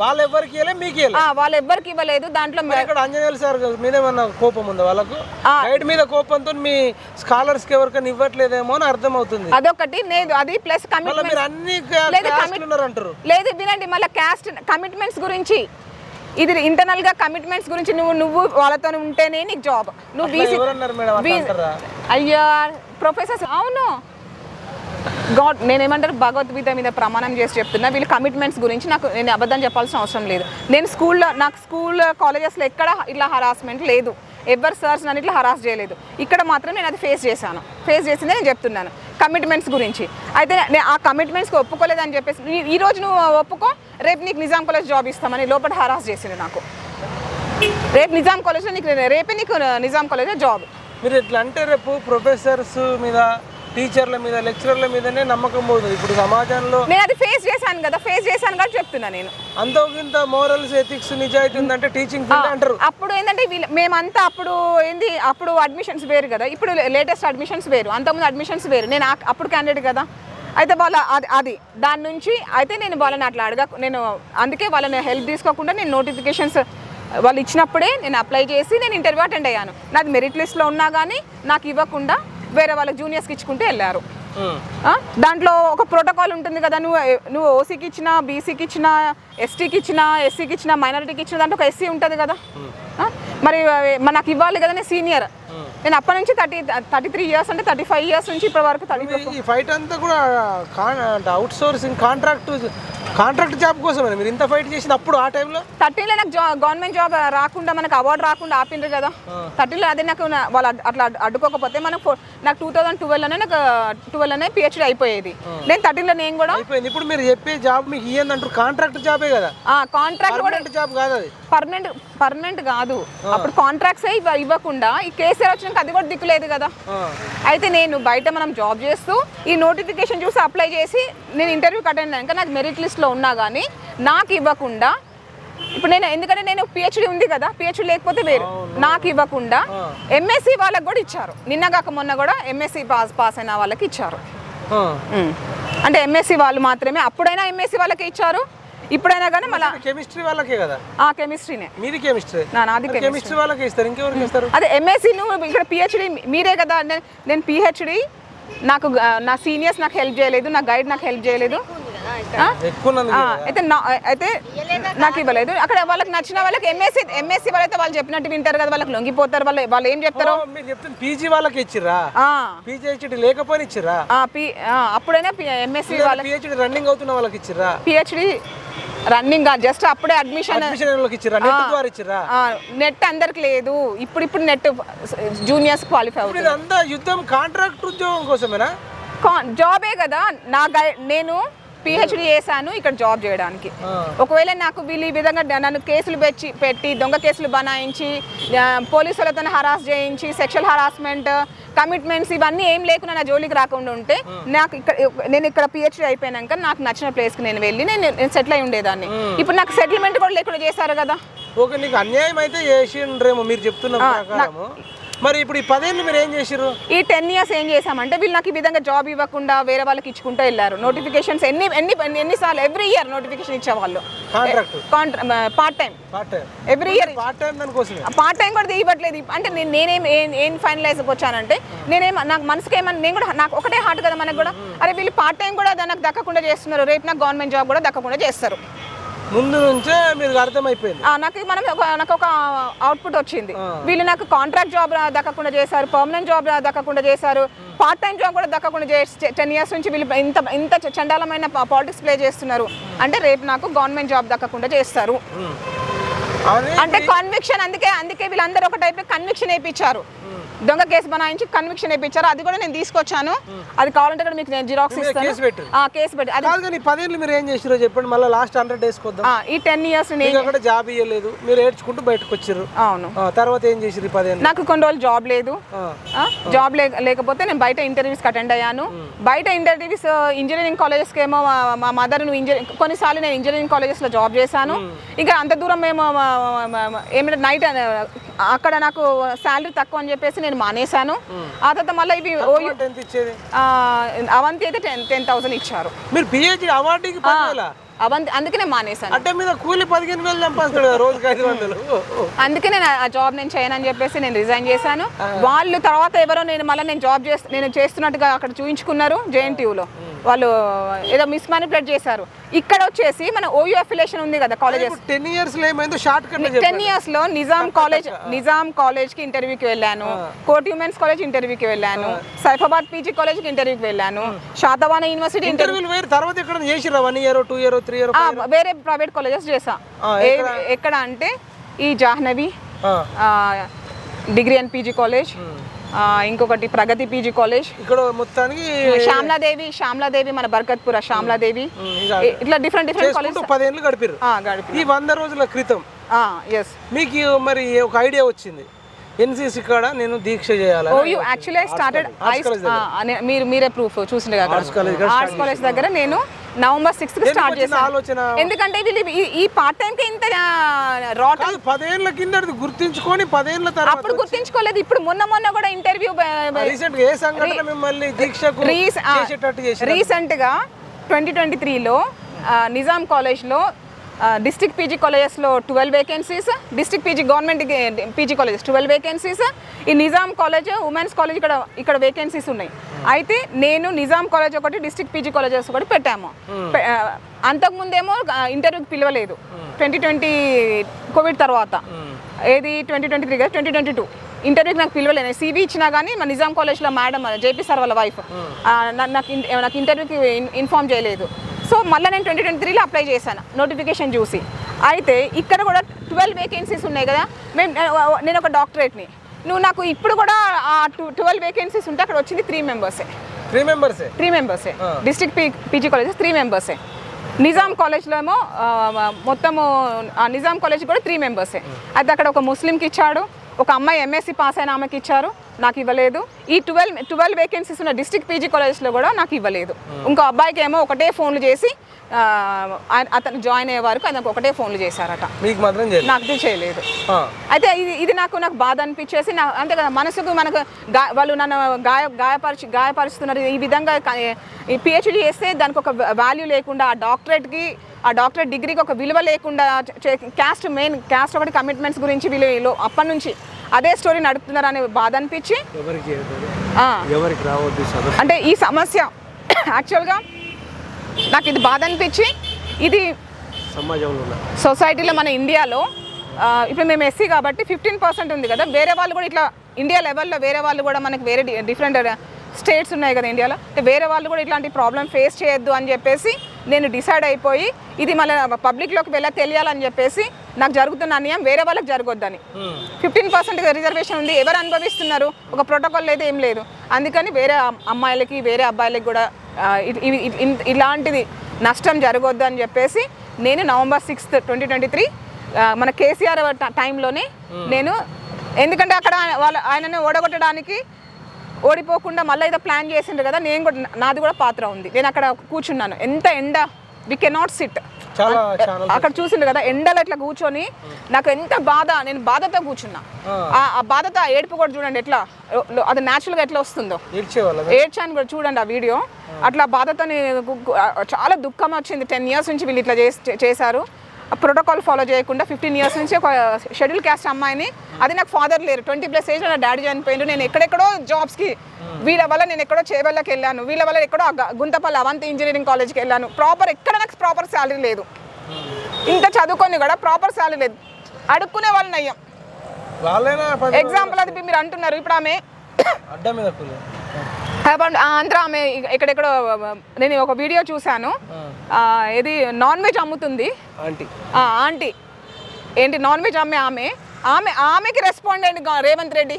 వాళ్ళు ఎవరికి ఇవ్వలేదు, మీకు ఇవ్వలేదు? వాళ్ళు ఎవ్వరికి ఇవ్వలేదు. దాంట్లో ఆంజనేయులు సార్ మీద ఏమన్నా కోపం ఉందా వాళ్ళకు? గైడ్ మీద కోపంతో మీ స్కాలర్స్ కి ఎవరికైనా ఇవ్వట్లేదేమో అని అర్థం అవుతుంది. అదొకటి లేదు, అది ప్లస్ లేదు. వినండి, మళ్ళీ క్యాస్ట్ కమిట్మెంట్స్ గురించి, ఇది ఇంటర్నల్ గా కమిట్మెంట్స్ గురించి. నువ్వు వాళ్ళతో ఉంటేనే నీకు జాబ్. నువ్వు అయ్యా ప్రొఫెసర్స్, అవును గాడ్, నేనేమంటారు భగవద్గీత మీద ప్రమాణం చేసి చెప్తున్నా, వీళ్ళు కమిట్మెంట్స్ గురించి నేను అబద్ధం చెప్పాల్సిన అవసరం లేదు. నేను నాకు స్కూల్ కాలేజెస్లో ఎక్కడ ఇట్లా హరాస్మెంట్ లేదు, ఎవరు సార్స్ నన్ను ఇట్లా హరాస్ చేయలేదు. ఇక్కడ మాత్రం నేను అది ఫేస్ చేసిందే నేను చెప్తున్నాను కమిట్మెంట్స్ గురించి. అయితే నేను ఆ కమిట్మెంట్స్కి ఒప్పుకోలేదని చెప్పేసి, ఈరోజు నువ్వు ఒప్పుకో, రేపు నీకు నిజాం కాలేజ్ జాబ్ ఇస్తామని లోపల హరాస్ చేసింది నాకు. రేపు నిజాం కాలేజ్లో రేపే నీకు నిజాం కాలేజ్లో జాబ్. మీరు ఎట్లా అంటే రేపు ప్రొఫెసర్స్ మీద, టీచర్ల మీద, లెక్చరర్ల మీదనే నమ్మకం పోతుంది ఇప్పుడు సమాజంలో. నేను అది ఫేస్ చేశాను కాబట్టి చెప్తున్నా. నేను అంతకింత మోరల్స్, ఎథిక్స్, నిజాయితీ ఉందంటే టీచింగ్ ఫీల్డ్ అంటారు. అప్పుడు ఏంటంటే మేమంతా అప్పుడు అడ్మిషన్స్ వేరు కదా, ఇప్పుడు లేటెస్ట్ అడ్మిషన్స్ వేరు, అంతకుముందు అడ్మిషన్స్ వేరు. నేను అప్పుడు క్యాండిడేట్ కదా. అయితే అది దాని నుంచి అయితే నేను వాళ్ళని అట్లా నేను అందుకే వాళ్ళని హెల్ప్ తీసుకోకుండా నేను నోటిఫికేషన్స్ వాళ్ళు ఇచ్చినప్పుడే నేను అప్లై చేసి నేను ఇంటర్వ్యూ అటెండ్ అయ్యాను. నాది మెరిట్ లిస్ట్లో ఉన్నా కానీ నాకు ఇవ్వకుండా వేరే వాళ్ళ జూనియర్స్కి ఇచ్చుకుంటూ వెళ్ళారు. దాంట్లో ఒక ప్రోటోకాల్ ఉంటుంది కదా, నువ్వు ఓసీకి ఇచ్చినా, బీసీకి ఇచ్చినా, ఎస్టీకి ఇచ్చినా, ఎస్సీకి ఇచ్చినా, మైనారిటీకి ఇచ్చిన దాంట్లో ఒక ఎస్సీ ఉంటుంది కదా. మరి నాకు ఇవ్వాలి కదా, నేను సీనియర్. నేను అప్పటి నుంచి 33 years అంటే 35 years నుంచి ఇప్పటి వరకు. ఈ ఫైట్ అంతా కూడా అవుట్ సోర్సింగ్ కాంట్రాక్ట్ జాబ్ కోసమే మీరు ఇంత ఫైట్ చేసింది. అప్పుడు ఆ టైంలో 13లో నాకు గవర్నమెంట్ జాబ్ రాకుండా, మనకు అవార్డు రాకుండా ఆపిండ్రు కదా 13లో. అదే నాకు వాళ్ళు అట్లా అడ్డుకోకపోతే నాకు 2012లోనే పిహెచ్డీ అయిపోయేది. నేను 13లో నేను కూడా అయిపోయింది. ఇప్పుడు మీరు చెప్పే జాబ్ మీకు ఇయ్యందంటారు, కాంట్రాక్ట్ జాబే కదా. కాంట్రాక్ట్ కూడా జాబ్ కాదు, అది పర్మనెంట్ కాదు. అప్పుడు కాంట్రాక్ట్స్ ఇవ్వకుండా ఈ కేసీఆర్ వచ్చినాక అది కూడా దిక్కులేదు కదా. అయితే నేను బయట మనం జాబ్ చేస్తూ ఈ నోటిఫికేషన్ చూసి అప్లై చేసి నేను ఇంటర్వ్యూకి అటెండ్ అయ్యాక నాకు మెరిట్ లిస్ట్లో ఉన్నా కానీ నాకు ఇవ్వకుండా, ఇప్పుడు ఎందుకంటే నేను పిహెచ్డీ ఉంది కదా, పిహెచ్డీ లేకపోతే వేరు, నాకు ఇవ్వకుండా ఎంఎస్సి వాళ్ళకి కూడా ఇచ్చారు. నిన్న కాక మొన్న కూడా ఎంఎస్సి పాస్ అయిన వాళ్ళకి ఇచ్చారు. అంటే ఎంఎస్సి వాళ్ళు మాత్రమే, అప్పుడైనా ఎంఎస్సి వాళ్ళకే ఇచ్చారు, ఇప్పుడైనా కానీ మళ్ళీ కెమిస్ట్రీ వాళ్ళకే కదా. కెమిస్ట్రీనే. మీది కెమిస్ట్రీ? నాది కెమిస్ట్రీ వాళ్ళకే ఇస్తారు, ఇంకెవరికి ఇస్తారు? అదే ఎంఎస్సి నువ్వు ఇక్కడ పిహెచ్డి మీరే కదా. నేను పిహెచ్డి, నాకు నా సీనియర్స్ నాకు హెల్ప్ చేయలేదు, నా గైడ్ నాకు హెల్ప్ చేయలేదు, అయితే నాకు ఇవ్వలేదు. అక్కడ వాళ్ళకి నచ్చిన వాళ్ళకి ఎంఎస్సి వాళ్ళైతే వాళ్ళు చెప్పినట్టు వింటారు కదా, వాళ్ళకి లొంగిపోతారు. వాళ్ళు ఏం చెప్తారో. పీజీ వాళ్ళకి ఇచ్చిరా? పిహెచ్డి లేకపోయినా ఇచ్చిరా? అప్పుడైనా ఎంఎస్సి వాళ్ళకి, పిహెచ్డి రన్నింగ్ అవుతున్న వాళ్ళకి ఇచ్చిరా? పిహెచ్డి రన్నింగ్ జస్ట్ అప్పుడే అడ్మిషన్ నెట్ అందరికి లేదు, ఇప్పుడు నెట్ జూనియర్స్ క్వాలిఫై అవుతుంది. అంతా యుద్ధం కాంట్రాక్ట్ ఉద్యోగం కోసమేనా? జాబే కదా. నేను పిహెచ్డి చేశాను ఇక్కడ జాబ్ చేయడానికి. ఒకవేళ నాకు వీళ్ళు ఈ విధంగా నన్ను కేసులు పెట్టి దొంగ కేసులు బనాయించి పోలీసులతో హరాస్ చేయించి సెక్షువల్ హరాస్మెంట్ కమిట్మెంట్స్ ఇవన్నీ ఏం లేకుండా నా జోలికి రాకుండా ఉంటే నేను ఇక్కడ పిహెచ్డి అయిపోయాక నాకు నచ్చిన ప్లేస్కి నేను వెళ్ళి నేను సెటిల్ అయి ఉండేదాన్ని. ఇప్పుడు నాకు సెటిల్మెంట్ కూడా లేకుండా చేశారు కదా. ఓకే, నీకు అన్యాయం అయితే చేసిండ్రేమో మీరు చెప్తున్న. మరి ఇప్పుడు ఈ 10 ఏళ్ళు మీరు ఏం చేసారు? ఈ 10 years ఏం చేసామంటే వీళ్ళు నాకు ఈ విధంగా జాబ్ ఇవ్వకుండా వేరే వాళ్ళకి ఇచ్చుకుంటూ వెళ్ళారు. నోటిఫికేషన్స్ ఎన్నిసార్లు ఎవ్రీ ఇయర్ నోటిఫికేషన్ ఇచ్చేవాళ్ళు. Part time every year part time కూడా ఇవ్వట్లేదు. అంటే ఏం ఫైనలైజ్కి వచ్చానంటే నాకు మనసుకి ఏమన్నా నేను కూడా నాకు ఒకటే హార్ట్ కదా మనకు కూడా, అరే వీళ్ళు పార్ట్ టైం కూడా నాకు దక్కకుండా చేస్తున్నారు, రేపు నాకు గవర్నమెంట్ జాబ్ కూడా దక్కకుండా చేస్తారు. ముందు నుంచే మీకు అర్థమైపోయింది. నాకు ఒక అవుట్పుట్ వచ్చింది. వీళ్ళు నాకు కాంట్రాక్ట్ జాబ్ దక్కకుండా చేశారు, పర్మనెంట్ జాబ్ దక్కకుండా చేశారు, పార్ట్ టైం జాబ్ కూడా దక్కకుండా 10 years నుంచి వీళ్ళు ఇంత చండాలమైన పాలిటిక్స్ ప్లే చేస్తున్నారు. అంటే రేపు నాకు గవర్నమెంట్ జాబ్ దక్కకుండా చేస్తారు అంటే కన్విక్షన్. అందుకే వీళ్ళందరూ ఒక టైప్ కన్విక్షన్ వేయించారు, దొంగ కేసు బనాయించి కన్విక్షన్ వేయించారు. అది కూడా నేను తీసుకొచ్చాను, అది కావాలంటే కూడా మీకు నేను జిరాక్స్ ఇస్తాను. కేసు పెట్టి అది 10 ఏళ్ళు మీరు ఏం చేసిరో చెప్పండి. మళ్ళీ లాస్ట్ 100 days ఈ 10 years నేను జాబ్ ఇవ్వలేదు, మీరు ఏడ్చుకుంటూ బయటకు వచ్చారు. అవును. తర్వాత ఏం చేసిరు? 10 ఏళ్ళు నాకు కొన్ని రోజులు జాబ్ లేదు. జాబ్ లేకపోతే నేను బయట ఇంటర్వ్యూస్కి అటెండ్ అయ్యాను. బయట ఇంటర్వ్యూస్ ఇంజనీరింగ్ కాలేజెస్కి ఏమో మా మదర్ కొన్నిసార్లు నేను ఇంజనీరింగ్ కాలేజెస్లో జాబ్ చేశాను. ఇంకా అంత దూరం మేము ఏమైనా నైట్ అక్కడ నాకు శాలరీ తక్కువ అని చెప్పేసి నేను మానేశాను. ఆ తర్వాత మళ్ళీ ఇవి అవంతి అయితే 10,000 ఇచ్చారు. మీరు పిహెచ్డి అవార్డుకి అందుకే నేను మానేశాను. అంటే మీద కూలి 15,000 సంపాదిస్తాడు రోజుకి 500. అందుకే నేను ఆ జాబ్ నేను చేయనని చెప్పేసి నేను రిజైన్ చేశాను. వాళ్ళు తర్వాత ఎవరో నేను జాబ్ నేను చేస్తున్నట్టుగా అక్కడ చూయించుకున్నారు JNTUలో. వాళ్ళు ఏదో మిస్మానిపులేట్ చేశారు. ఇక్కడ వచ్చేసి మన OU అఫిలియేషన్ ఉంది కదా కాలేజెస్. 10 years లో ఏమైందో షార్ట్ కట్ 10 years లో నిజాం కాలేజ్కి ఇంటర్వ్యూకి వెళ్ళాను, కోర్ట్ హ్యూమెన్స్ కాలేజ్ ఇంటర్వ్యూకి వెళ్ళాను, సైఫాబాద్ PG కాలేజ్కి ఇంటర్వ్యూకి వెళ్ళాను, శాతవాహన యూనివర్సిటీ ఇంటర్వ్యూలు వేరు. తర్వాత ఎక్కడ చేసిరా? 1 year 2 year 3 year వేరే ప్రైవేట్ కాలేజెస్ చేసా. ఎక్కడ అంటే ఈ Jahnavi degree and PG college, ఇంకొకటి ప్రగతి PG కాలేజ్, ఇక్కడ మొత్తానికి శ్యామలాదేవి మన బర్కత్పుర శ్యామలాదేవి, ఇట్లా డిఫరెంట్ కాలేజ్ 10 ఏళ్ళు గడిపారు. ఈ 100 రోజుల క్రితం మీకు మరి ఒక ఐడియా వచ్చింది, NCC కాడ నేను దీక్ష చేయాలి. యాక్చువల్లీ స్టార్టెడ్ మీరే ప్రూఫ్ చూసిండే కదా, ఆర్ట్స్ కాలేజ్ దగ్గర నేను November 6th స్టార్ట్ చేశాను. ఎందుకంటే వీళ్ళు ఈ పార్ట్ టైం కి ఇంత రాట్ 10 ఏళ్ల కింద గుర్తించుకొని 10 ఏళ్ల తర్వాత అప్పుడు గుర్తించుకోలేదు. ఇప్పుడు మొన్న కూడా ఇంటర్వ్యూ రీసెంట్ ఏ సంఘటన మిమ్మల్ని దీక్షకు చేసేటట్టు చేశారు? రీసెంట్ గా 2023లో నిజాం కాలేజ్ లో డిస్ట్రిక్ట్ PG కాలేజెస్లో 12 vacancies, district PG government PG colleges 12 vacancies, ఈ నిజాం కాలేజ్ ఉమెన్స్ కాలేజ్ ఇక్కడ వేకెన్సీస్ ఉన్నాయి. అయితే నేను నిజాం కాలేజ్ ఒకటి డిస్ట్రిక్ట్ PG కాలేజెస్ ఒకటి పెట్టాము. అంతకుముందేమో ఇంటర్వ్యూకి పిలవలేదు 2020 కోవిడ్ తర్వాత, ఏది 2023 కదా 2022 ఇంటర్వ్యూకి నాకు పిలవలేదు. CV ఇచ్చినా కానీ మా నిజాం కాలేజ్లో మేడం JP సార్ వాళ్ళ వైఫ్ నాకు ఇంటర్వ్యూకి ఇన్ఫార్మ్ చేయలేదు. సో మళ్ళీ నేను 2023లో అప్లై చేశాను నోటిఫికేషన్ చూసి. అయితే ఇక్కడ కూడా 12 vacancies ఉన్నాయి కదా, నేను ఒక డాక్టరేట్ని, నువ్వు నాకు ఇప్పుడు కూడా ఆ 12 vacancies ఉంటే అక్కడ వచ్చింది 3 మెంబర్సే. డిస్ట్రిక్ట్ PG కాలేజెస్ 3 మెంబర్సే. నిజాం కాలేజ్లో ఏమో మొత్తము నిజాం కాలేజ్ కూడా 3 మెంబర్సే. అయితే అక్కడ ఒక ముస్లింకి ఇచ్చాడు, ఒక అమ్మాయి ఎంఎస్సీ పాస్ అయిన ఆమెకి ఇచ్చారు, నాకు ఇవ్వలేదు. ఈ 12 వేకెన్సీస్ ఉన్న డిస్ట్రిక్ట్ పీజీ కాలేజ్లో కూడా నాకు ఇవ్వలేదు. ఇంకో అబ్బాయికి ఏమో ఒకటే ఫోన్లు చేసి అతను జాయిన్ అయ్యే వరకు అతనికి ఒకటే ఫోన్లు చేశారట, మీకు మాత్రం నాకు చేయలేదు. అయితే ఇది నాకు బాధ అనిపించేసి అంతే కదా, మనసుకు మనకు వాళ్ళు నన్ను గాయపరుస్తున్నారు. ఈ విధంగా ఈ పిహెచ్డీ చేస్తే దానికి ఒక వాల్యూ లేకుండా, ఆ డాక్టరేట్ డిగ్రీకి ఒక విలువ లేకుండా, క్యాస్ట్ ఒకటి కమిట్మెంట్స్ గురించి వీళ్ళు అప్పటి నుంచి అదే స్టోరీ నడుపుతున్నారు అనే బాధ అనిపించి అంటే ఈ సమస్య యాక్చువల్గా నాకు ఇది బాధ అనిపించి ఇది సొసైటీలో మన ఇండియాలో ఇప్పుడు మేము ఎస్సీ కాబట్టి 15% ఉంది కదా, వేరే వాళ్ళు కూడా ఇట్లా ఇండియా లెవెల్లో వేరే వాళ్ళు కూడా మనకి వేరే డిఫరెంట్ స్టేట్స్ ఉన్నాయి కదా ఇండియాలో, వేరే వాళ్ళు కూడా ఇట్లాంటి ప్రాబ్లం ఫేస్ చేయొద్దు అని చెప్పేసి నేను డిసైడ్ అయిపోయి ఇది మళ్ళీ పబ్లిక్లోకి తెలియాలని చెప్పేసి నాకు జరుగుతున్న అన్యాయం వేరే వాళ్ళకి జరగొద్దని 15% రిజర్వేషన్ ఉంది, ఎవరు అనుభవిస్తున్నారు, ఒక ప్రోటోకాల్ లేదు, ఏం లేదు. అందుకని వేరే అమ్మాయిలకి వేరే అబ్బాయిలకి కూడా ఇలాంటిది నష్టం జరగొద్దు అని చెప్పేసి నేను November 6th, 2023 మన కేసీఆర్ టైంలోనే నేను, ఎందుకంటే అక్కడ ఆయనని ఓడగొట్టడానికి ఓడిపోకుండా మళ్ళీ ఏదో ప్లాన్ చేసిండ్రు కదా, నేను కూడా నాది కూడా పాత్ర ఉంది. నేను అక్కడ కూర్చున్నాను, ఎంత ఎండ, వి కెనాట్ సిట్, అక్కడ చూసిండ్రు కదా ఎండలో ఇట్లా కూర్చొని నాకు ఎంత బాధ, నేను బాధతో కూర్చున్నా. ఆ బాధతో ఏడుపు కూడా చూడండి ఎట్లా అది న్యాచురల్గా ఎట్లా వస్తుందో, ఏడ్చాను కూడా చూడండి ఆ వీడియో. అట్లా బాధతో చాలా దుఃఖం వచ్చింది. 10 years నుంచి వీళ్ళు ఇట్లా చేశారు, ప్రోటోకాల్ ఫాలో చేయకుండా 15 years నుంచి ఒక షెడ్యూల్ క్యాస్ట్ అమ్మాయిని, అది నాకు ఫాదర్ లేరు, 20+ ఏజ్ నా డాడీ చనిపోయిండు, నేను ఎక్కడెక్కడో జాబ్స్కి వీళ్ళ వల్ల నేను ఎక్కడో చేవెళ్ళకి వెళ్ళాను, వీళ్ళ వల్ల ఎక్కడో గుంతపల్లి అవంతి ఇంజనీరింగ్ కాలేజ్కి వెళ్ళాను. ఎక్కడ నాకు ప్రాపర్ శాలరీ లేదు, ఇంత చదువుకొని కూడా ప్రాపర్ శాలరీ లేదు, అడుక్కునే వాళ్ళని అయ్యాం. ఎగ్జాంపుల్ అది మీరు అంటున్నారు, ఇప్పుడు ఆమె ఆంధ్ర ఆమె ఎక్కడెక్కడో నేను ఒక వీడియో చూశాను, ఇది నాన్ వెజ్ అమ్ముతుంది ఆంటీ, ఏంటి నాన్ వెజ్ అమ్మే ఆమెకి రెస్పాండ్ అయ్యింది రేవంత్ రెడ్డి,